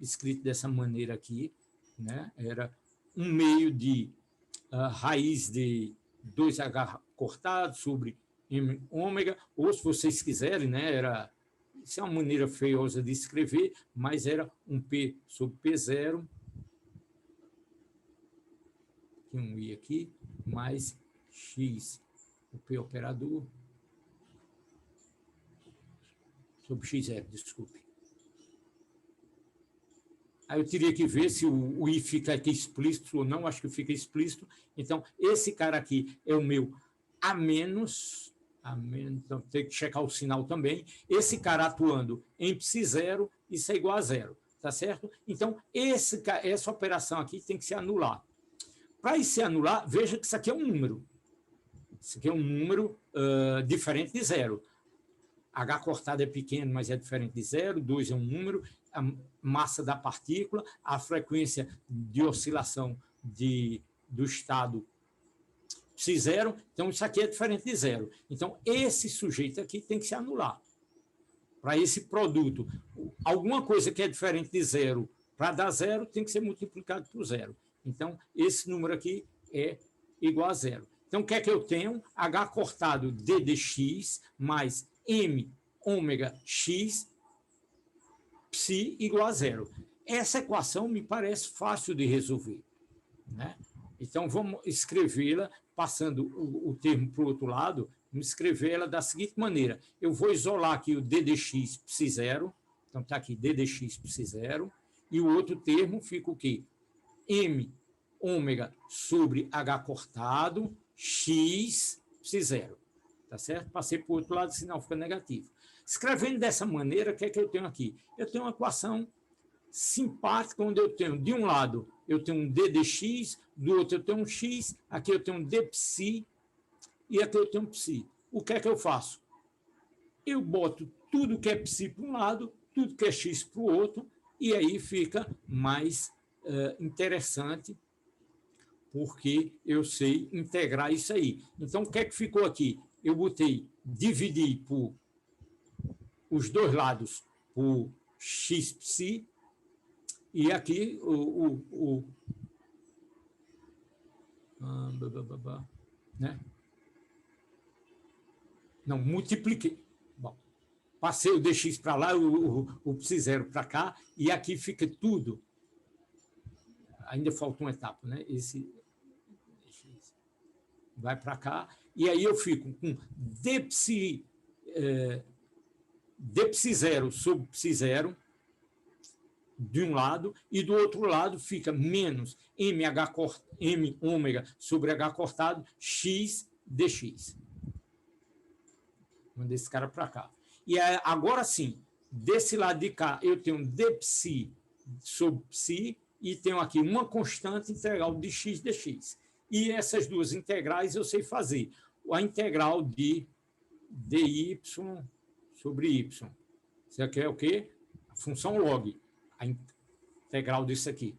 escrito dessa maneira aqui, né? Era 1/2 de raiz de 2H cortado sobre M ômega, ou se vocês quiserem, né, isso é uma maneira feiosa de escrever, mas era um P sobre P0, tem um I aqui, mais X, o P operador, sobre X0, desculpe. Aí eu teria que ver se o I fica aqui explícito ou não, acho que fica explícito. Então, esse cara aqui é o meu a menos, então tem que checar o sinal também. Esse cara atuando em psi0, isso é igual a zero, tá certo? Então, essa operação aqui tem que se anular. Para isso se anular, veja que isso aqui é um número. Isso aqui é um número diferente de zero. H cortado é pequeno, mas é diferente de zero. 2 é um número. A massa da partícula, a frequência de oscilação do estado psi0. Então, isso aqui é diferente de zero. Então, esse sujeito aqui tem que se anular. Para esse produto, alguma coisa que é diferente de zero, para dar zero, tem que ser multiplicado por zero. Então, esse número aqui é igual a zero. Então, o que é que eu tenho? H cortado D de x mais M ômega x psi igual a zero. Essa equação me parece fácil de resolver, né? Então, vamos escrevê-la, passando o termo para o outro lado, vamos escrevê-la da seguinte maneira. Eu vou isolar aqui o d de x psi0, então está aqui d de x psi0, e o outro termo fica o quê? M ômega sobre H cortado, x psi0. Tá certo? Passei para o outro lado, o sinal fica negativo. Escrevendo dessa maneira, o que é que eu tenho aqui? Eu tenho uma equação simpática, onde eu tenho, de um lado, eu tenho um d de x, do outro eu tenho um x, aqui eu tenho um d psi, e aqui eu tenho um psi. O que é que eu faço? Eu boto tudo que é psi para um lado, tudo que é x para o outro, e aí fica mais interessante, porque eu sei integrar isso aí. Então, o que é que ficou aqui? Eu dividi por os dois lados por x psi, e aqui né? Não, multipliquei. Bom, passei o dx para lá, o psi0 para cá, e aqui fica tudo. Ainda falta uma etapa, né? Esse vai para cá, e aí eu fico com d psi0 sobre psi0 de um lado, e do outro lado fica menos m ômega sobre h cortado, x dx. Mandei esse cara para cá. E agora sim, desse lado de cá, eu tenho d psi sobre psi, e tenho aqui uma constante integral de x dx. E essas duas integrais eu sei fazer. A integral de dy sobre y. Isso aqui é o quê? A função log. A integral disso aqui.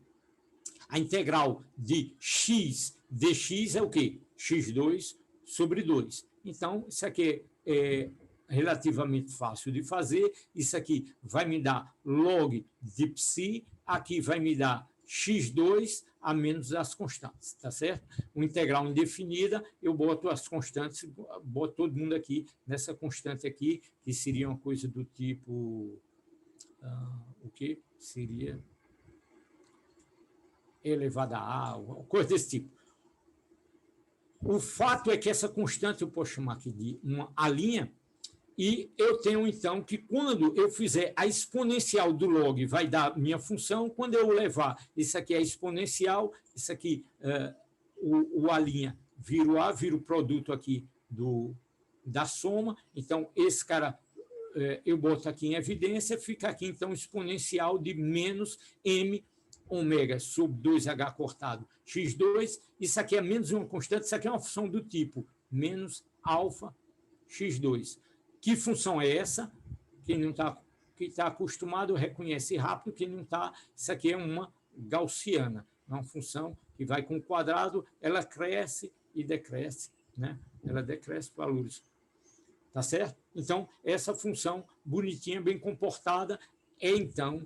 A integral de x dx é o quê? x2 sobre 2. Então, isso aqui é relativamente fácil de fazer. Isso aqui vai me dar log de psi, aqui vai me dar x2 a menos as constantes, tá certo? O integral indefinida, eu boto as constantes, boto todo mundo aqui nessa constante aqui, que seria uma coisa do tipo... o que seria elevado a uma coisa desse tipo. O fato é que essa constante eu posso chamar aqui de uma linha, e eu tenho, então, que quando eu fizer a exponencial do log, vai dar minha função, quando eu levar, isso aqui é exponencial, isso aqui, o A' vira o A, vira o produto aqui da soma, então, esse cara, eu boto aqui em evidência, fica aqui, então, exponencial de menos m ômega sobre 2h cortado x2, isso aqui é menos uma constante, isso aqui é uma função do tipo menos alfa x2. Que função é essa? Quem não está acostumado reconhece rápido, quem não está, isso aqui é uma gaussiana, é uma função que vai com o quadrado, ela cresce e decresce, né? Ela decresce valores. Tá certo? Então, essa função bonitinha, bem comportada, é então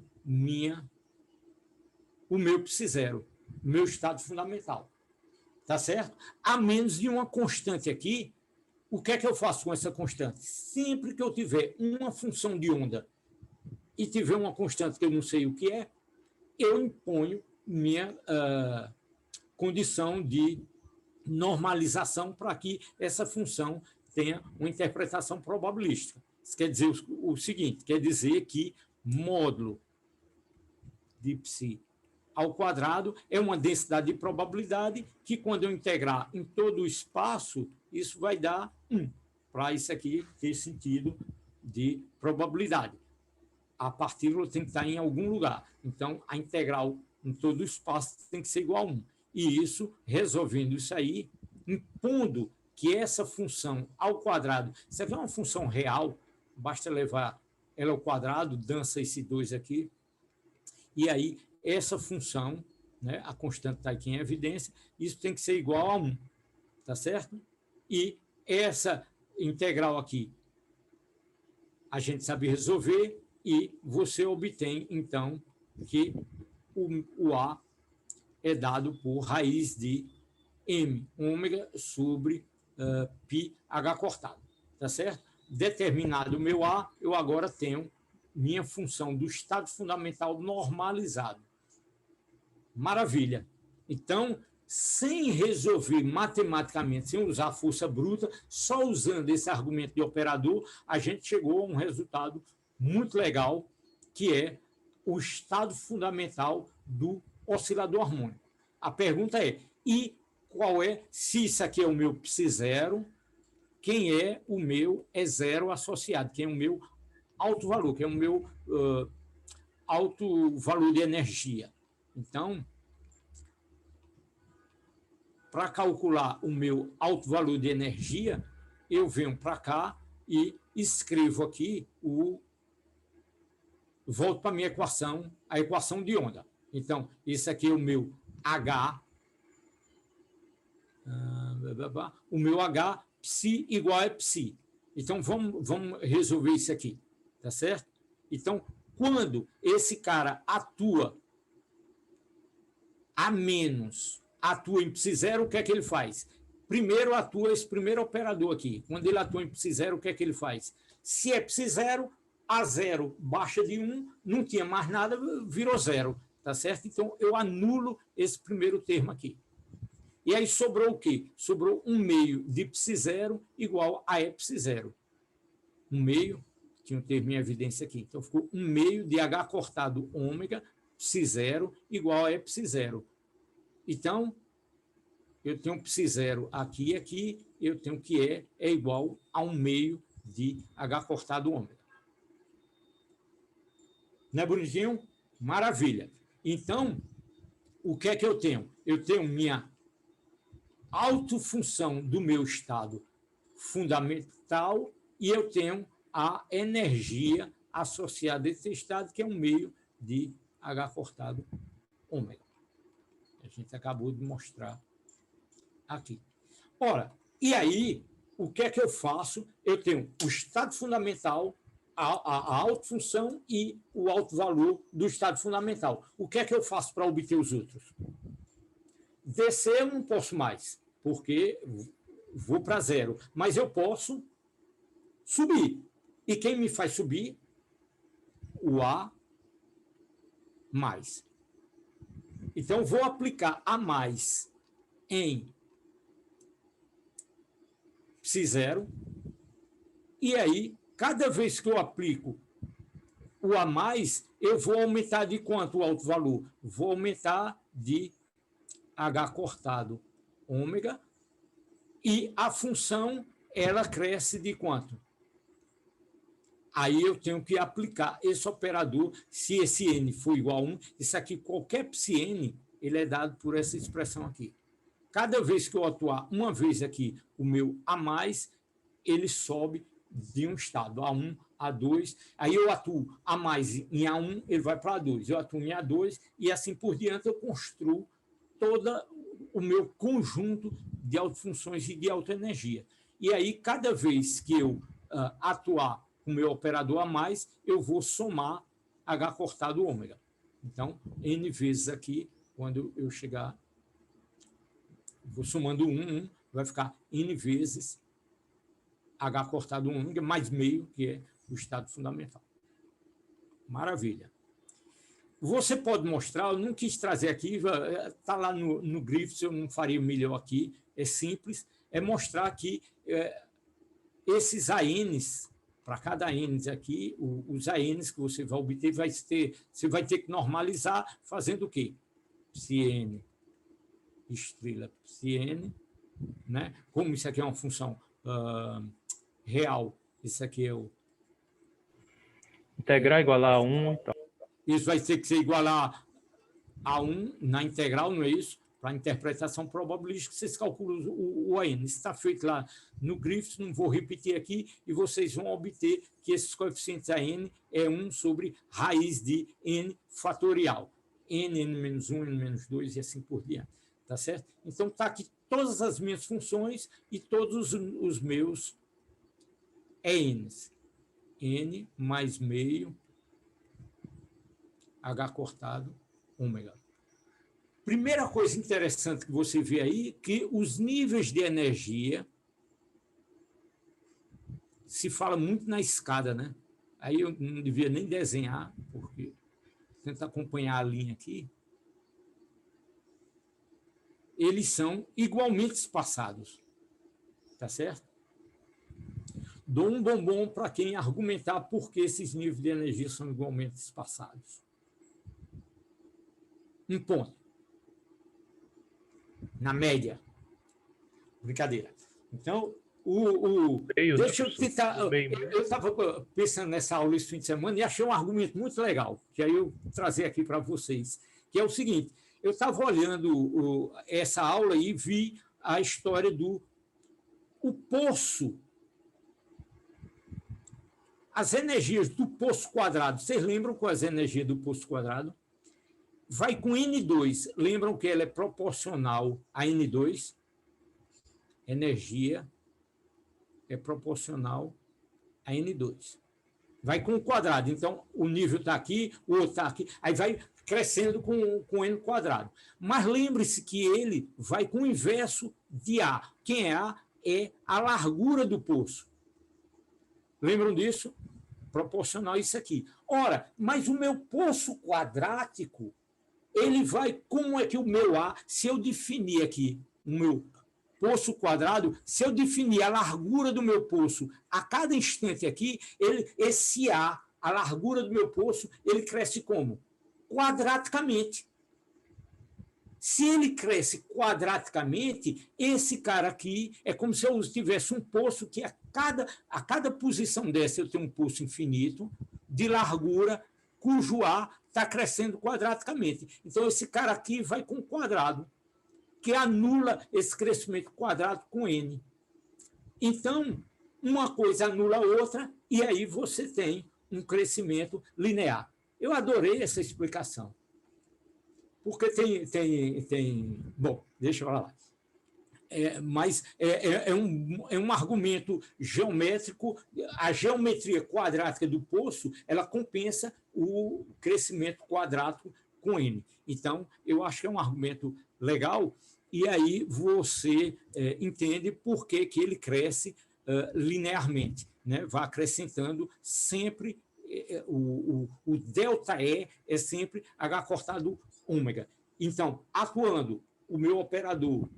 o meu psi0, o meu estado fundamental. Tá certo? A menos de uma constante aqui. O que é que eu faço com essa constante? Sempre que eu tiver uma função de onda e tiver uma constante que eu não sei o que é, eu imponho minha condição de normalização para que essa função tenha uma interpretação probabilística. Isso quer dizer o seguinte, quer dizer que módulo de psi ao quadrado é uma densidade de probabilidade que, quando eu integrar em todo o espaço, isso vai dar 1, para isso aqui ter sentido de probabilidade. A partícula tem que estar em algum lugar. Então, a integral em todo o espaço tem que ser igual a 1. E isso, resolvendo isso aí, impondo que essa função ao quadrado, isso aqui é uma função real, basta levar ela ao quadrado, dança esse 2 aqui, e aí essa função, né, a constante está aqui em evidência, isso tem que ser igual a 1, tá certo? E essa integral aqui, a gente sabe resolver, e você obtém, então, que o A é dado por raiz de m ômega sobre π h cortado, tá certo? Determinado o meu A, eu agora tenho minha função do estado fundamental normalizado. Maravilha. Então, sem resolver matematicamente, sem usar a força bruta, só usando esse argumento de operador, a gente chegou a um resultado muito legal, que é o estado fundamental do oscilador harmônico. A pergunta é, e qual é, se isso aqui é o meu psi0, quem é o meu E0 associado, quem é o meu alto valor, quem é o meu alto valor de energia. Então, para calcular o meu alto valor de energia, eu venho para cá e escrevo aqui volto para a minha equação, a equação de onda. Então, esse aqui é o meu H, o meu H, psi igual a psi. Então, vamos resolver isso aqui, tá certo? Então, quando esse cara atua a menos, atua em psi0, o que é que ele faz? Primeiro atua esse primeiro operador aqui. Quando ele atua em psi0, o que é que ele faz? Se é psi0, A0 baixa de 1, não tinha mais nada, virou 0, tá certo? Então, eu anulo esse primeiro termo aqui. E aí sobrou o quê? Sobrou 1/2 de psi0 igual a E psi0. 1/2, tinha um termo em evidência aqui. Então, ficou 1/2 de H cortado ômega psi0 igual a E psi0. Então, eu tenho psi0 aqui e aqui, eu tenho que E é igual a 1/2 de H cortado ômega. Não é bonitinho? Maravilha. Então, o que é que eu tenho? Eu tenho minha autofunção do meu estado fundamental e eu tenho a energia associada a esse estado, que é 1/2 de H cortado ômega. A gente acabou de mostrar aqui. Ora, e aí, o que é que eu faço? Eu tenho o estado fundamental a autofunção e o alto valor do estado fundamental. O que é que eu faço para obter os outros? Descer eu não posso mais, porque vou para zero, mas eu posso subir. E quem me faz subir? O A mais. Então, vou aplicar A mais em Psi0, e aí, cada vez que eu aplico o A mais, eu vou aumentar de quanto o alto valor? Vou aumentar de H cortado ômega, e a função, ela cresce de quanto? Aí eu tenho que aplicar esse operador, se esse N for igual a 1, isso aqui, qualquer psi-N, ele é dado por essa expressão aqui. Cada vez que eu atuar uma vez aqui, o meu A+, ele sobe de um estado, A1, A2, aí eu atuo A+ em A1, ele vai para A2, eu atuo em A2, e assim por diante eu construo todo o meu conjunto de autofunções e de autoenergia. E aí, cada vez que eu atuar com o meu operador A+, eu vou somar H cortado ômega. Então, N vezes aqui, quando eu chegar, vou somando 1, vai ficar N vezes H cortado ômega, mais meio, que é o estado fundamental. Maravilha. Você pode mostrar, eu não quis trazer aqui, está lá no Griffiths, eu não faria melhor aqui, é simples, é mostrar que esses ANs, para cada ANs aqui, os ANs que você vai obter, você vai ter que normalizar fazendo o quê? Psi-N, estrela Psi-N, né? Como isso aqui é uma função real, isso aqui é o... Integrar igual a 1 e tal. Isso vai ter que ser igual a 1 na integral, não é isso? Para a interpretação probabilística, vocês calculam o AN. Isso está feito lá no Griffiths, não vou repetir aqui, e vocês vão obter que esses coeficientes AN é 1 sobre raiz de N fatorial. N, N-1, N-2 e assim por diante. Tá certo? Então, está aqui todas as minhas funções e todos os meus ANs. N mais meio H cortado ômega. Primeira coisa interessante que você vê aí, que os níveis de energia, se fala muito na escada, né? Aí eu não devia nem desenhar, porque tenta acompanhar a linha aqui. Eles são igualmente espaçados, tá certo? Dou um bombom para quem argumentar por que esses níveis de energia são igualmente espaçados. Um ponto. Na média. Brincadeira. Então, deixa eu tentar... Eu estava pensando nessa aula esse fim de semana e achei um argumento muito legal, que aí eu vou trazer aqui para vocês, que é o seguinte, eu estava olhando essa aula e vi a história do poço. As energias do poço quadrado, vocês lembram quais é a energia do poço quadrado? Vai com N2, lembram que ela é proporcional a N2? Energia é proporcional a N2. Vai com o quadrado, então o nível está aqui, o outro está aqui, aí vai crescendo com N quadrado. Mas lembre-se que ele vai com o inverso de A. Quem é A? É a largura do poço. Lembram disso? Proporcional a isso aqui. Ora, mas o meu poço quadrático, ele vai, como é que o meu A, se eu definir aqui o meu poço quadrado, se eu definir a largura do meu poço a cada instante aqui, esse A, a largura do meu poço, ele cresce como? Quadraticamente. Se ele cresce quadraticamente, esse cara aqui é como se eu tivesse um poço que a cada posição dessa eu tenho um poço infinito de largura, cujo A está crescendo quadraticamente. Então, esse cara aqui vai com quadrado, que anula esse crescimento quadrado com N. Então, uma coisa anula a outra, e aí você tem um crescimento linear. Eu adorei essa explicação. Porque tem... Bom, deixa eu falar lá. Mas é um argumento geométrico. A geometria quadrática do poço ela compensa o crescimento quadrático com n. Então, eu acho que é um argumento legal, e aí você entende por que ele cresce linearmente, né? Vai acrescentando sempre, o ΔE é sempre H cortado ômega. Então, atuando o meu operador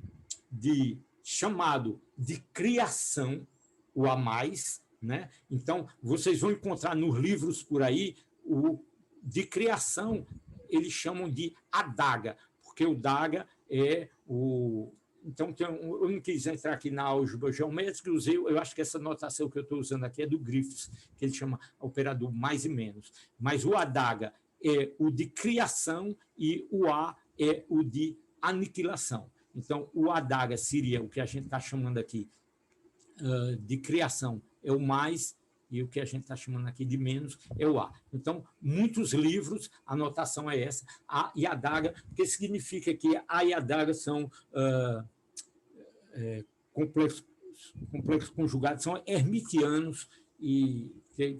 chamado de criação, o A mais, né? Então, vocês vão encontrar nos livros por aí, o de criação, eles chamam de adaga, porque o daga é o... Então, eu não quis entrar aqui na álgebra geométrica, eu acho que essa notação que eu estou usando aqui é do Griffiths, que ele chama operador mais e menos. Mas o adaga é o de criação e o A é o de aniquilação. Então, o adaga seria o que a gente está chamando aqui de criação, é o mais, e o que a gente está chamando aqui de menos é o A. Então, muitos livros, a notação é essa, A e adaga, porque significa que A e adaga são complexos conjugados, são hermitianos e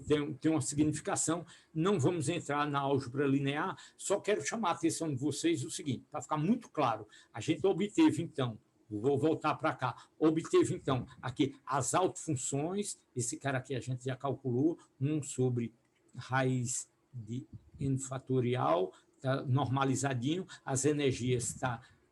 tem uma significação. Não vamos entrar na álgebra linear, só quero chamar a atenção de vocês o seguinte, para ficar muito claro, a gente obteve, então, vou voltar para cá, obteve, então, aqui as autofunções, esse cara aqui a gente já calculou, 1 sobre raiz de n fatorial, está normalizadinho, as energias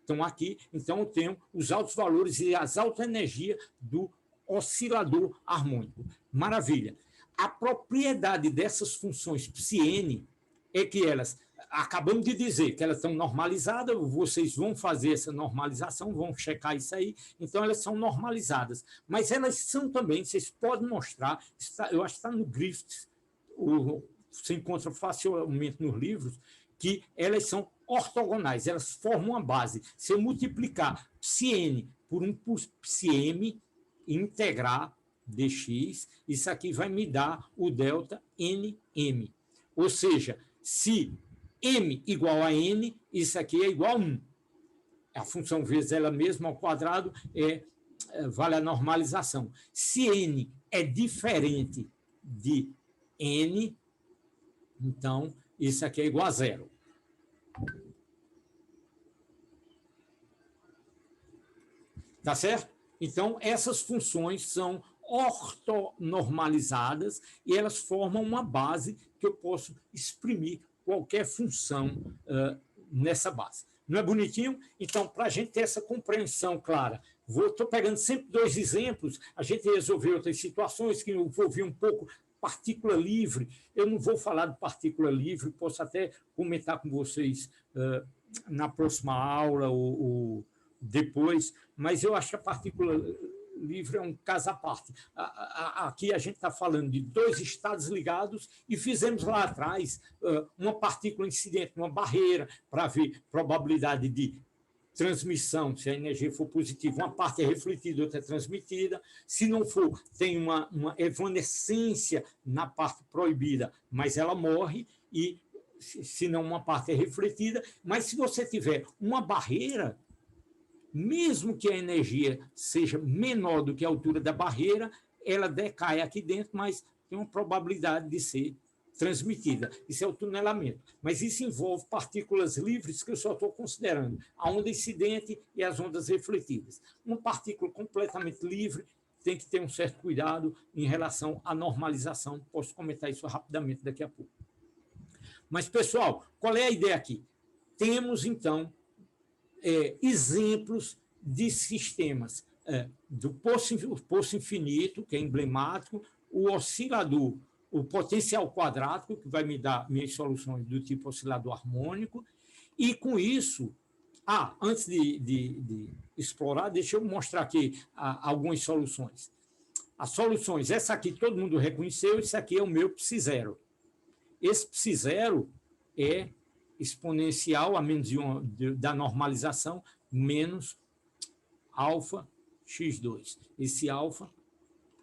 estão aqui, então eu tenho os altos valores e as altas energias do oscilador harmônico. Maravilha. A propriedade dessas funções psi-n é que elas, acabamos de dizer que elas estão normalizadas, vocês vão fazer essa normalização, vão checar isso aí, então elas são normalizadas. Mas elas são também, vocês podem mostrar, eu acho que está no Griffiths, você encontra facilmente nos livros, que elas são ortogonais, elas formam uma base. Se eu multiplicar psi-n por psi-m, integrar dx, isso aqui vai me dar o delta nm. Ou seja, se m igual a n, isso aqui é igual a 1. A função vezes ela mesma ao quadrado vale a normalização. Se n é diferente de n, então isso aqui é igual a 0. Tá certo? Então, essas funções são ortonormalizadas e elas formam uma base que eu posso exprimir qualquer função nessa base. Não é bonitinho? Então, para a gente ter essa compreensão clara, estou pegando sempre 2 exemplos, a gente resolveu outras situações que envolviam um pouco partícula livre. Eu não vou falar de partícula livre, posso até comentar com vocês na próxima aula ou depois, mas eu acho que a partícula livre é um caso à parte. Aqui a gente está falando de 2 estados ligados e fizemos lá atrás uma partícula incidente numa barreira para ver probabilidade de transmissão, se a energia for positiva, uma parte é refletida, outra é transmitida. Se não for, tem uma evanescência na parte proibida, mas ela morre, e se não, uma parte é refletida. Mas se você tiver uma barreira, mesmo que a energia seja menor do que a altura da barreira, ela decai aqui dentro, mas tem uma probabilidade de ser transmitida. Isso é o tunelamento. Mas isso envolve partículas livres que eu só estou considerando a onda incidente e as ondas refletidas. Uma partícula completamente livre tem que ter um certo cuidado em relação à normalização. Posso comentar isso rapidamente daqui a pouco. Mas, pessoal, qual é a ideia aqui? Temos, então, exemplos de sistemas do poço infinito, que é emblemático, o oscilador, o potencial quadrático, que vai me dar minhas soluções do tipo oscilador harmônico, e com isso, antes de explorar, deixa eu mostrar aqui algumas soluções. As soluções, essa aqui todo mundo reconheceu, isso aqui é o meu psi0. Esse psi0 é exponencial a menos de 1 da normalização, menos alfa x2. Esse alfa,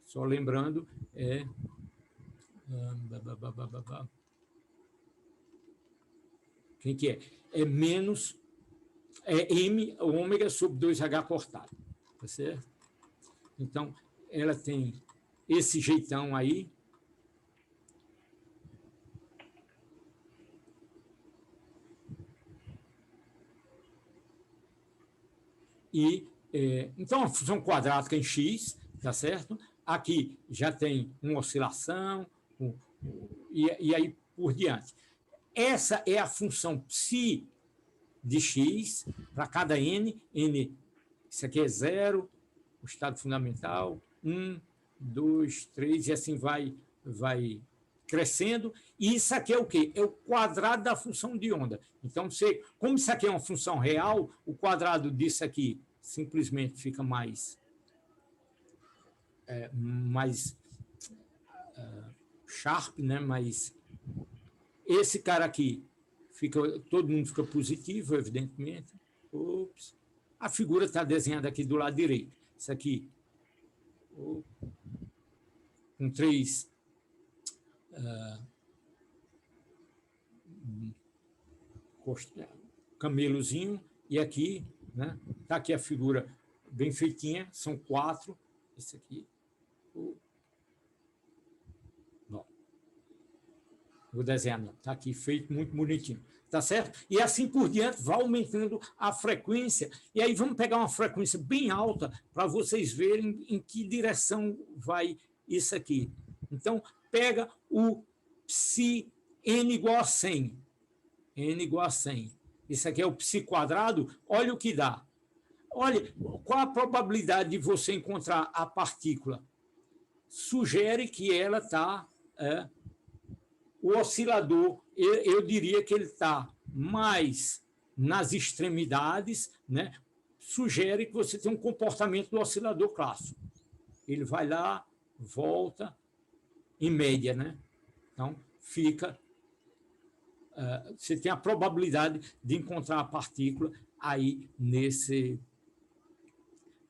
só lembrando, é quem que é? É menos m ômega sobre 2h cortado. tá certo? Então, ela tem esse jeitão aí. Então, a função quadrática em x, tá certo? Aqui já tem uma oscilação, e aí por diante. Essa é a função psi de x para cada n. Isso aqui é 0, o estado fundamental, 1, 2, 3, e assim vai crescendo. E isso aqui é o quê? É o quadrado da função de onda. Então, como isso aqui é uma função real, o quadrado disso aqui simplesmente fica mais sharp, né? Mas esse cara aqui, todo mundo fica positivo, evidentemente. Ops. A figura está desenhada aqui do lado direito. Isso aqui, com 3 camelozinho, e aqui, né? Está aqui a figura bem feitinha, são 4. Esse aqui. Não. Vou desenhar, não. Está aqui feito muito bonitinho. Tá certo? E assim por diante, vai aumentando a frequência. E aí vamos pegar uma frequência bem alta para vocês verem em que direção vai isso aqui. Então, pega o psi n igual a 100. N igual a 100. Isso aqui é o psi quadrado. Olha o que dá. Olha, qual a probabilidade de você encontrar a partícula? Sugere que ela está... o oscilador, eu diria que ele está mais nas extremidades, né? Sugere que você tem um comportamento do oscilador clássico. Ele vai lá, volta, em média, né? Então, fica... você tem a probabilidade de encontrar a partícula aí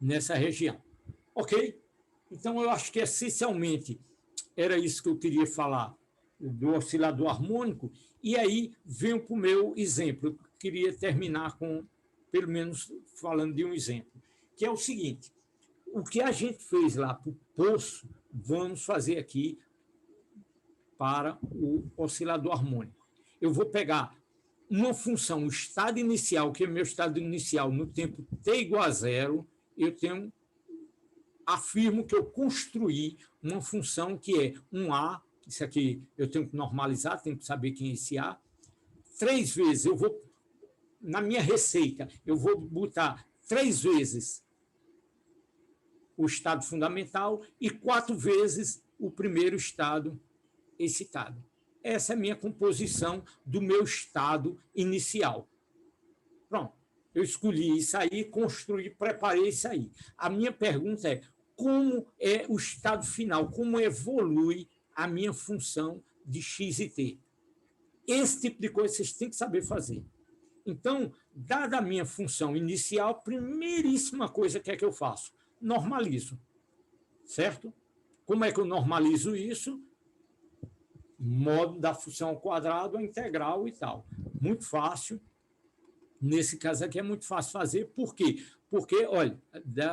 nessa região. Ok? Então, eu acho que, essencialmente, era isso que eu queria falar do oscilador harmônico, e aí venho para o meu exemplo. Eu queria terminar com, pelo menos, falando de um exemplo, que é o seguinte: o que a gente fez lá para o poço, vamos fazer aqui para o oscilador harmônico. Eu vou pegar uma função, o estado inicial, que é meu estado inicial, no tempo t igual a 0, afirmo que eu construí uma função que é um A. Isso aqui eu tenho que normalizar, tenho que saber quem é esse A. 3 vezes, na minha receita, eu vou botar 3 vezes o estado fundamental e 4 vezes o primeiro estado excitado. Essa é a minha composição do meu estado inicial. Pronto, eu escolhi isso aí, construí, preparei isso aí. A minha pergunta é: como é o estado final? Como evolui a minha função de x e t? Esse tipo de coisa vocês têm que saber fazer. Então, dada a minha função inicial, a primeiríssima coisa que é que eu faço? Normalizo. Certo? Como é que eu normalizo isso? Modo da função ao quadrado, a integral e tal. Muito fácil. Nesse caso aqui é muito fácil fazer. Por quê? Porque, olha,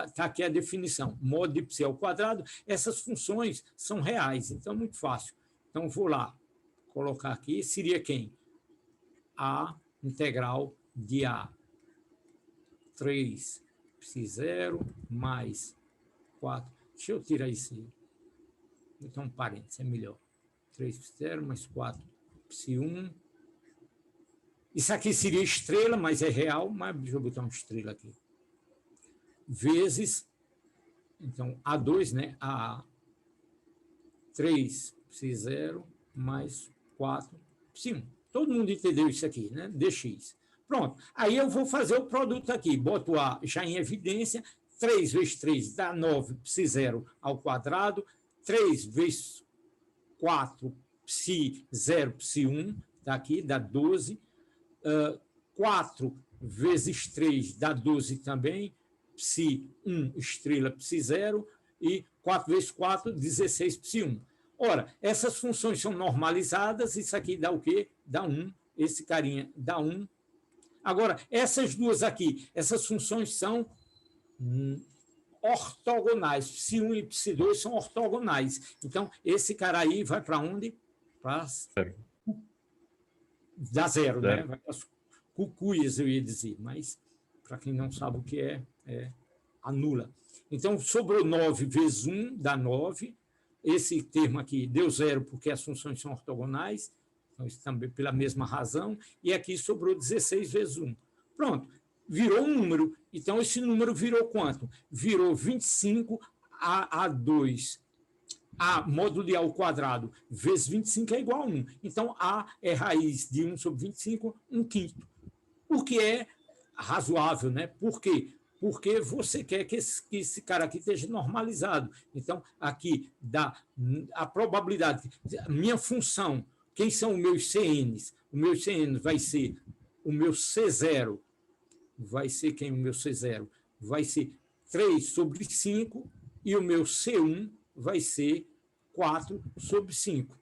está aqui a definição. Modo de psi ao quadrado, essas funções são reais, então é muito fácil. Então, vou lá colocar aqui, seria quem? A integral de A. 3 psi0 mais 4. Deixa eu tirar isso aí. Então, um parênteses, é melhor. 3 psi0 mais 4 psi1. Isso aqui seria estrela, mas é real. Mas deixa eu botar uma estrela aqui. Vezes, então, A2, né? A 3 psi0 mais 4 psi1. Todo mundo entendeu isso aqui, né? Dx. Pronto. Aí eu vou fazer o produto aqui. Boto A já em evidência. 3 vezes 3 dá 9 psi0 ao quadrado. 3 vezes 4 psi0 psi1, tá aqui, dá 12. 4 vezes 3 dá 12 também. Psi1 estrela psi0. E 4 vezes 4, 16 psi1. Ora, essas funções são normalizadas, isso aqui dá o quê? Dá 1, esse carinha dá 1. Agora, essas duas aqui, essas funções são ortogonais. Psi1 e Psi2 são ortogonais. Então, esse cara aí vai para onde? Para dá zero, né? Vai para as cucuias, eu ia dizer, mas para quem não sabe o que anula. Então, sobrou 9 vezes 1, dá 9. Esse termo aqui deu zero porque as funções são ortogonais, então isso também pela mesma razão, e aqui sobrou 16 vezes 1. Pronto, virou um número. Então, esse número virou quanto? Virou 25 a 2. A módulo de A ao quadrado vezes 25 é igual a 1. Então, A é raiz de 1 sobre 25, 1/5. O que é razoável, né? Por quê? Porque você quer que esse cara aqui esteja normalizado. Então, aqui dá a probabilidade. Minha função, quem são os meus CNs? O meu CN vai ser o meu C0. Vai ser quem? O meu C0? Vai ser 3 sobre 5 e o meu C1 vai ser 4 sobre 5,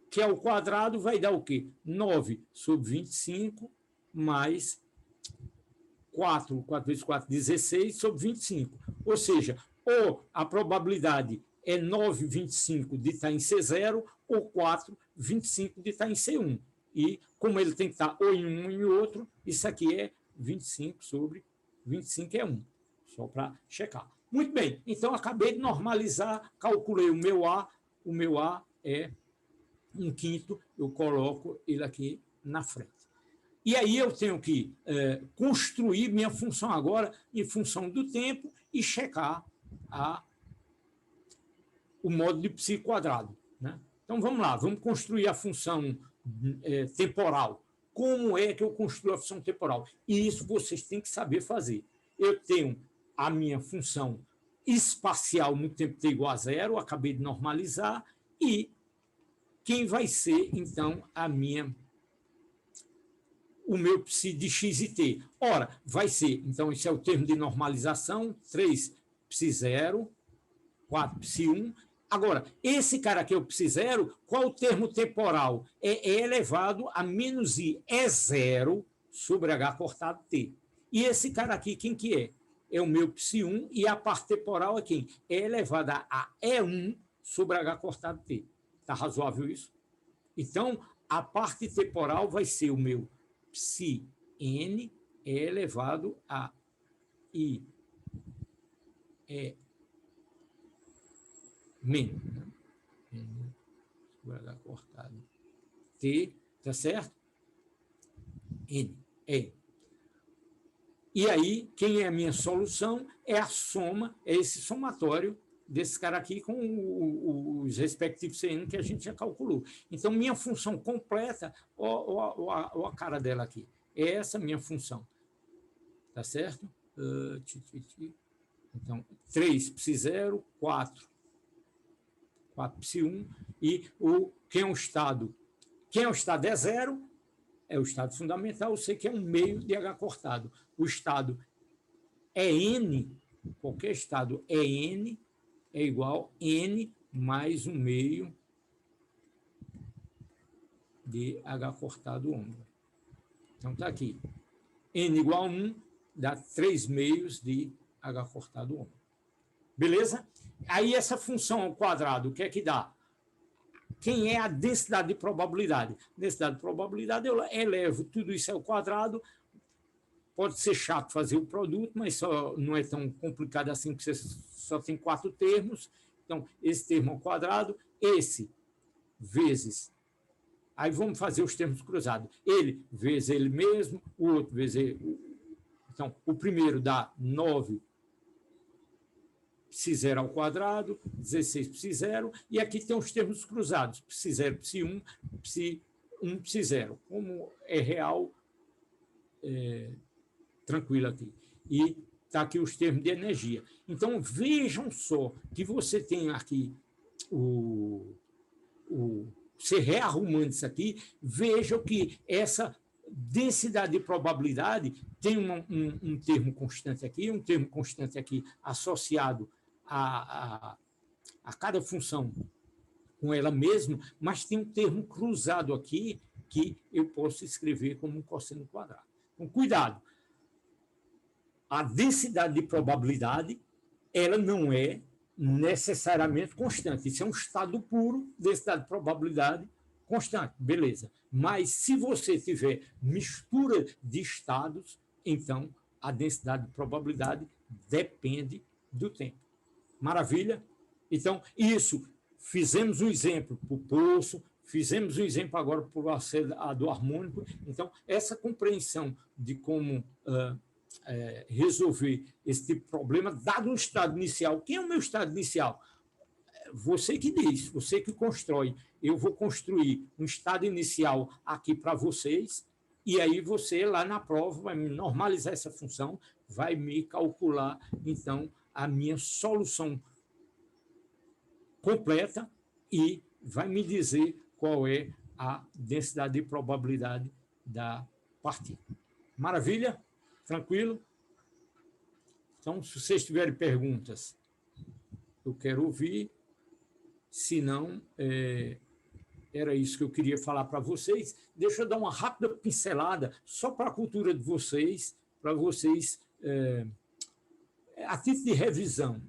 que ao quadrado vai dar o quê? 9 sobre 25 mais 4 vezes 4, 16 sobre 25. Ou seja, ou a probabilidade é 9,25 de estar em C0 ou 4,25 de estar em C1. E como ele tem que estar ou em um ou em outro, isso aqui é 25 sobre 25 é 1. Só para checar. Muito bem, então acabei de normalizar, calculei o meu A é 1/5, eu coloco ele aqui na frente. E aí eu tenho que construir minha função agora em função do tempo e checar o módulo de π quadrado, né? Então vamos lá, vamos construir a função temporal. Como é que eu construo a função temporal? E isso vocês têm que saber fazer. Eu tenho a minha função espacial no tempo t igual a 0, acabei de normalizar, e quem vai ser, então, o meu psi de x e t? Ora, vai ser, então, esse é o termo de normalização, 3 π0, 4 π1. Agora, esse cara aqui é o π0, qual o termo temporal? É elevado a menos i, é 0 sobre h cortado t. E esse cara aqui, quem que é? É o meu π1, e a parte temporal é quem? É elevada a E1 sobre h cortado t. Está razoável isso? Então, a parte temporal vai ser o meu πn elevado a i menos, sobre h cortado t, tá certo? N. E aí, quem é a minha solução? É a soma, é esse somatório desse cara aqui com os respectivos CN que a gente já calculou. Então, minha função completa, ó a cara dela aqui, é essa minha função. Tá certo? Então, 3 π0, 4 π1, e quem é o estado? Quem é o estado é 0, é o estado fundamental, eu sei que é um meio de H cortado. O estado é N, qualquer estado é N, é igual a N mais um meio de H cortado ômega. Então, está aqui. N igual a 1 dá 3 meios de H cortado ômega. Beleza? Aí, essa função ao quadrado, o que é que dá? Quem é a densidade de probabilidade? Densidade de probabilidade, eu elevo tudo isso ao quadrado. Pode ser chato fazer o produto, mas só não é tão complicado assim, porque você só tem 4 termos. Então, esse termo ao quadrado, esse vezes... Aí vamos fazer os termos cruzados. Ele vezes ele mesmo, o outro vezes ele... Então, o primeiro dá 9 π0 ao quadrado, 16 π0, e aqui tem os termos cruzados, π0, π1, π1, π0. Como é real, tranquilo aqui. E está aqui os termos de energia. Então, vejam só que você tem aqui você rearrumando isso aqui, vejam que essa densidade de probabilidade tem um termo constante aqui, um termo constante aqui associado a cada função com ela mesma, mas tem um termo cruzado aqui que eu posso escrever como um cosseno quadrado. Então, cuidado. A densidade de probabilidade ela não é necessariamente constante. Isso é um estado puro, densidade de probabilidade constante, beleza. Mas se você tiver mistura de estados, então a densidade de probabilidade depende do tempo. Maravilha? Então, isso, fizemos um exemplo para o poço, fizemos um exemplo agora para o acelerador harmônico. Então, essa compreensão de como resolver esse tipo de problema, dado um estado inicial. Quem é o meu estado inicial? Você que diz, você que constrói. Eu vou construir um estado inicial aqui para vocês, e aí você, lá na prova, vai me normalizar essa função, vai me calcular, então, a minha solução completa e vai me dizer qual é a densidade de probabilidade da partícula. Maravilha? Tranquilo? Então, se vocês tiverem perguntas, eu quero ouvir. Se não, era isso que eu queria falar para vocês. Deixa eu dar uma rápida pincelada só para a cultura de vocês, para vocês, a título de revisão.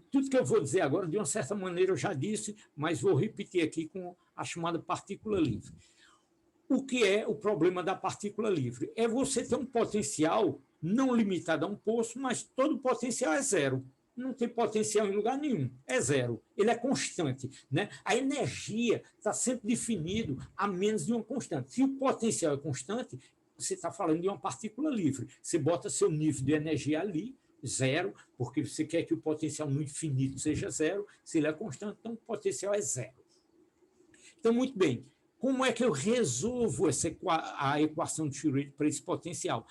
Tudo que eu vou dizer agora, de uma certa maneira, eu já disse, mas vou repetir aqui com a chamada partícula livre. O que é o problema da partícula livre? É você ter um potencial não limitado a um poço, mas todo o potencial é zero. Não tem potencial em lugar nenhum, é zero. Ele é constante, né? A energia está sempre definido a menos de uma constante. Se o potencial é constante, você está falando de uma partícula livre. Você bota seu nível de energia ali, zero, porque você quer que o potencial no infinito seja zero. Se ele é constante, então o potencial é zero. Então, muito bem. Como é que eu resolvo a equação de Schrödinger para esse potencial?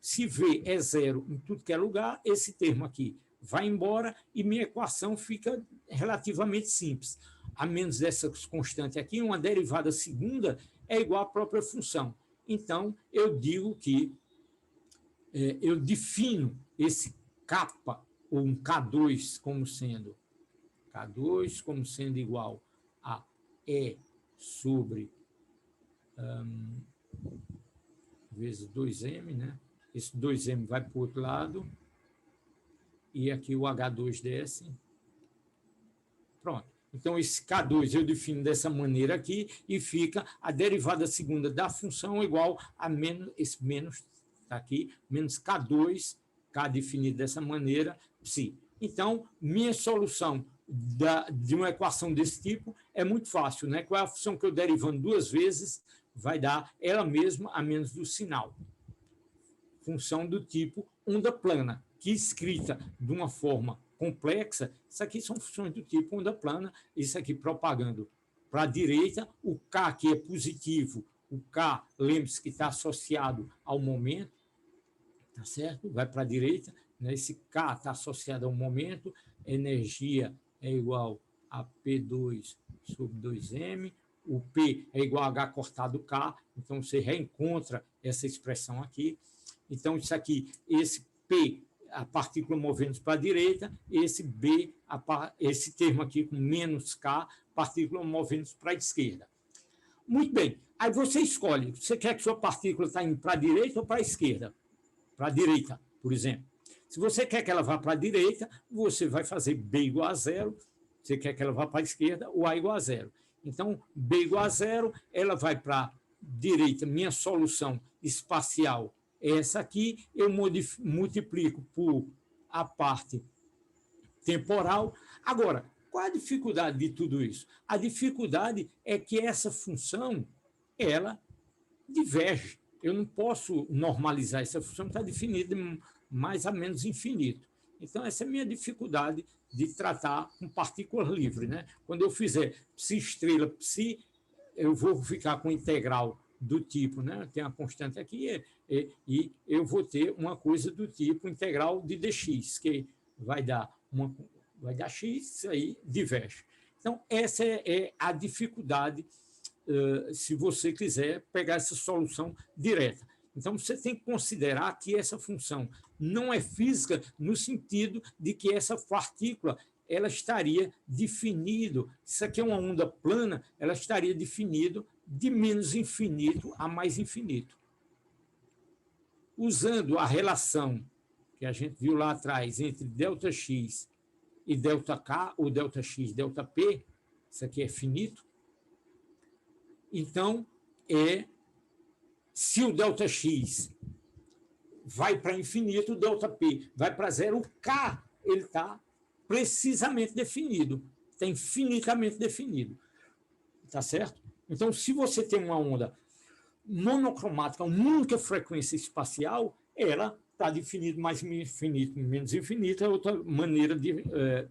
Se V é zero em tudo que é lugar, esse termo aqui vai embora e minha equação fica relativamente simples. A menos dessa constante aqui, uma derivada segunda é igual à própria função. Então, eu digo que eu defino esse kappa, ou um K2, como sendo igual a E sobre vezes 2m, né? Esse 2m vai para o outro lado, e aqui o H2 desce. Pronto. Então, esse K2 eu defino dessa maneira aqui, e fica a derivada segunda da função igual a menos, esse menos está aqui, menos K2, K definido dessa maneira, psi. Então, minha solução de uma equação desse tipo é muito fácil, né? Qual é a função que eu derivando duas vezes vai dar ela mesma a menos do sinal. Função do tipo onda plana, que escrita de uma forma complexa, isso aqui são funções do tipo onda plana, isso aqui propagando para a direita, o K aqui é positivo, o K, lembre-se que está associado ao momento, tá certo? Vai para a direita, né? Esse K está associado ao momento, energia é igual a P2 sobre 2m, o P é igual a H cortado K, então você reencontra essa expressão aqui. Então, isso aqui, esse P, a partícula movendo para a direita, esse B, esse termo aqui com menos K, partícula movendo para a esquerda. Muito bem, aí você escolhe, você quer que sua partícula está indo para a direita ou para a esquerda? Para a direita, por exemplo. Se você quer que ela vá para a direita, você vai fazer B igual a zero, você quer que ela vá para a esquerda, o A igual a zero. Então, B igual a zero, ela vai para a direita, minha solução espacial é essa aqui, eu multiplico por a parte temporal. Agora, qual a dificuldade de tudo isso? A dificuldade é que essa função, ela diverge. Eu não posso normalizar, essa função está definida mais ou menos infinito. Então, essa é a minha dificuldade de tratar com partículas livres, né? Quando eu fizer psi estrela, psi, eu vou ficar com integral do tipo, né? Tem uma constante aqui, e eu vou ter uma coisa do tipo integral de dx, que vai dar x, isso aí diverge. Então, essa é a dificuldade, se você quiser pegar essa solução direta. Então, você tem que considerar que essa função não é física no sentido de que essa partícula ela estaria definido, isso aqui é uma onda plana, ela estaria definido de menos infinito a mais infinito. Usando a relação que a gente viu lá atrás, entre ΔX e ΔK, ou ΔX, ΔP, isso aqui é finito. Então, se o ΔX vai para infinito, o ΔP vai para zero, o K ele está precisamente definido, está infinitamente definido. Tá certo? Então, se você tem uma onda monocromática, uma única frequência espacial, ela está definida mais infinito, menos infinito, é outra maneira de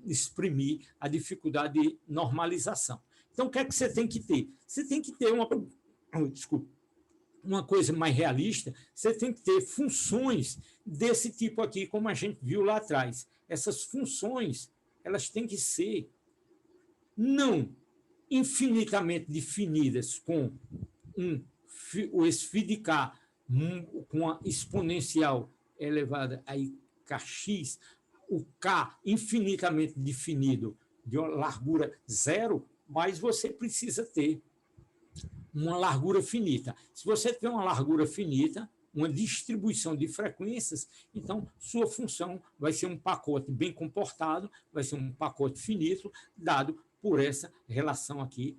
exprimir a dificuldade de normalização. Então, o que é que você tem que ter? Você tem que ter uma coisa mais realista, você tem que ter funções desse tipo aqui, como a gente viu lá atrás. Essas funções, elas têm que ser não infinitamente definidas com esse φ de k com a exponencial elevada a kx, o k infinitamente definido de uma largura zero, mas você precisa ter uma largura finita. Se você tem uma largura finita, uma distribuição de frequências, então sua função vai ser um pacote bem comportado, vai ser um pacote finito, dado por essa relação aqui,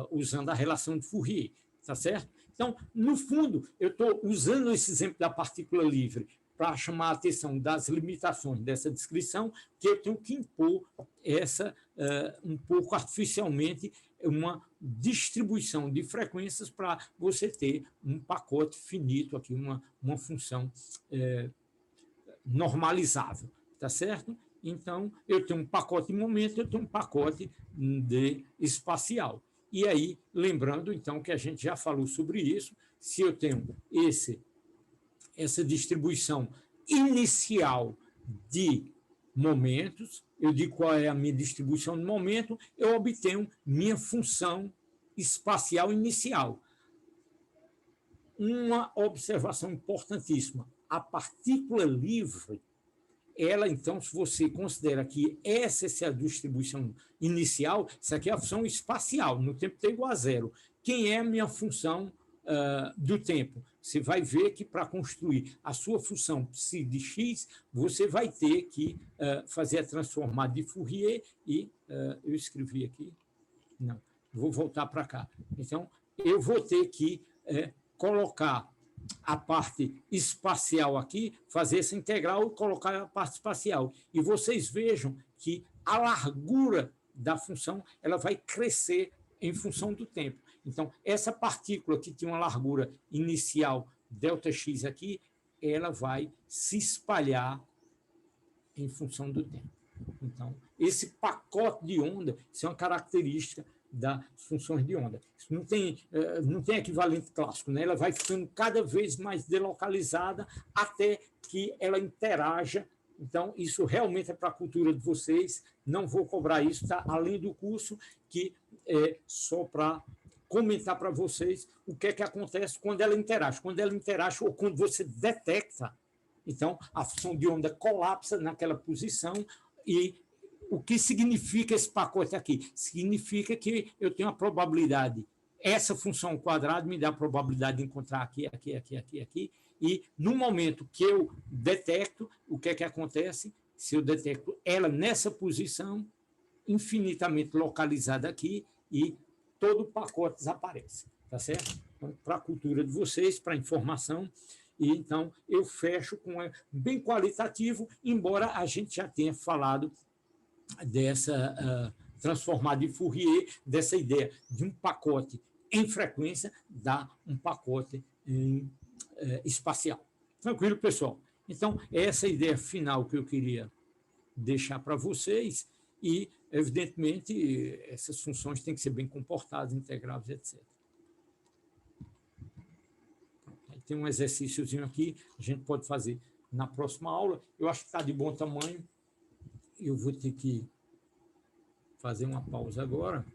usando a relação de Fourier, tá certo? Então, no fundo, eu estou usando esse exemplo da partícula livre para chamar a atenção das limitações dessa descrição, que eu tenho que impor um pouco artificialmente, uma distribuição de frequências para você ter um pacote finito aqui, uma função normalizável, tá certo? Então, eu tenho um pacote de momento, eu tenho um pacote de espacial. E aí, lembrando, então, que a gente já falou sobre isso, se eu tenho essa distribuição inicial de momentos, eu digo qual é a minha distribuição de momento, eu obtenho minha função espacial inicial. Uma observação importantíssima, a partícula livre, ela, então, se você considera que essa é a distribuição inicial, isso aqui é a função espacial, no tempo t igual a zero. Quem é a minha função do tempo? Você vai ver que para construir a sua função psi de x, você vai ter que fazer a transformada de Fourier e eu escrevi aqui, não, vou voltar para cá. Então, eu vou ter que colocar a parte espacial aqui, fazer essa integral e colocar a parte espacial. E vocês vejam que a largura da função ela vai crescer em função do tempo. Então, essa partícula que tinha uma largura inicial ΔX aqui, ela vai se espalhar em função do tempo. Então, esse pacote de onda, isso é uma característica das funções de onda. Isso não tem equivalente clássico, né? Ela vai ficando cada vez mais delocalizada até que ela interaja. Então, isso realmente é para a cultura de vocês, não vou cobrar isso, está além do curso, que é só para comentar para vocês o que é que acontece quando ela interage. Quando ela interage ou quando você detecta, então, a função de onda colapsa naquela posição. E o que significa esse pacote aqui? Significa que eu tenho a probabilidade, essa função quadrada me dá a probabilidade de encontrar aqui, aqui, aqui, aqui, aqui, e no momento que eu detecto, o que é que acontece? Se eu detecto ela nessa posição, infinitamente localizada aqui, e todo o pacote desaparece, tá certo? Então, para a cultura de vocês, para a informação, e então eu fecho com bem qualitativo, embora a gente já tenha falado dessa transformada de Fourier, dessa ideia de um pacote em frequência, dá um pacote espacial. Tranquilo, pessoal? Então, essa é a ideia final que eu queria deixar para vocês e, evidentemente, essas funções têm que ser bem comportadas, integráveis, etc. Tem um exercíciozinho aqui, a gente pode fazer na próxima aula. Eu acho que está de bom tamanho. Eu vou ter que fazer uma pausa agora.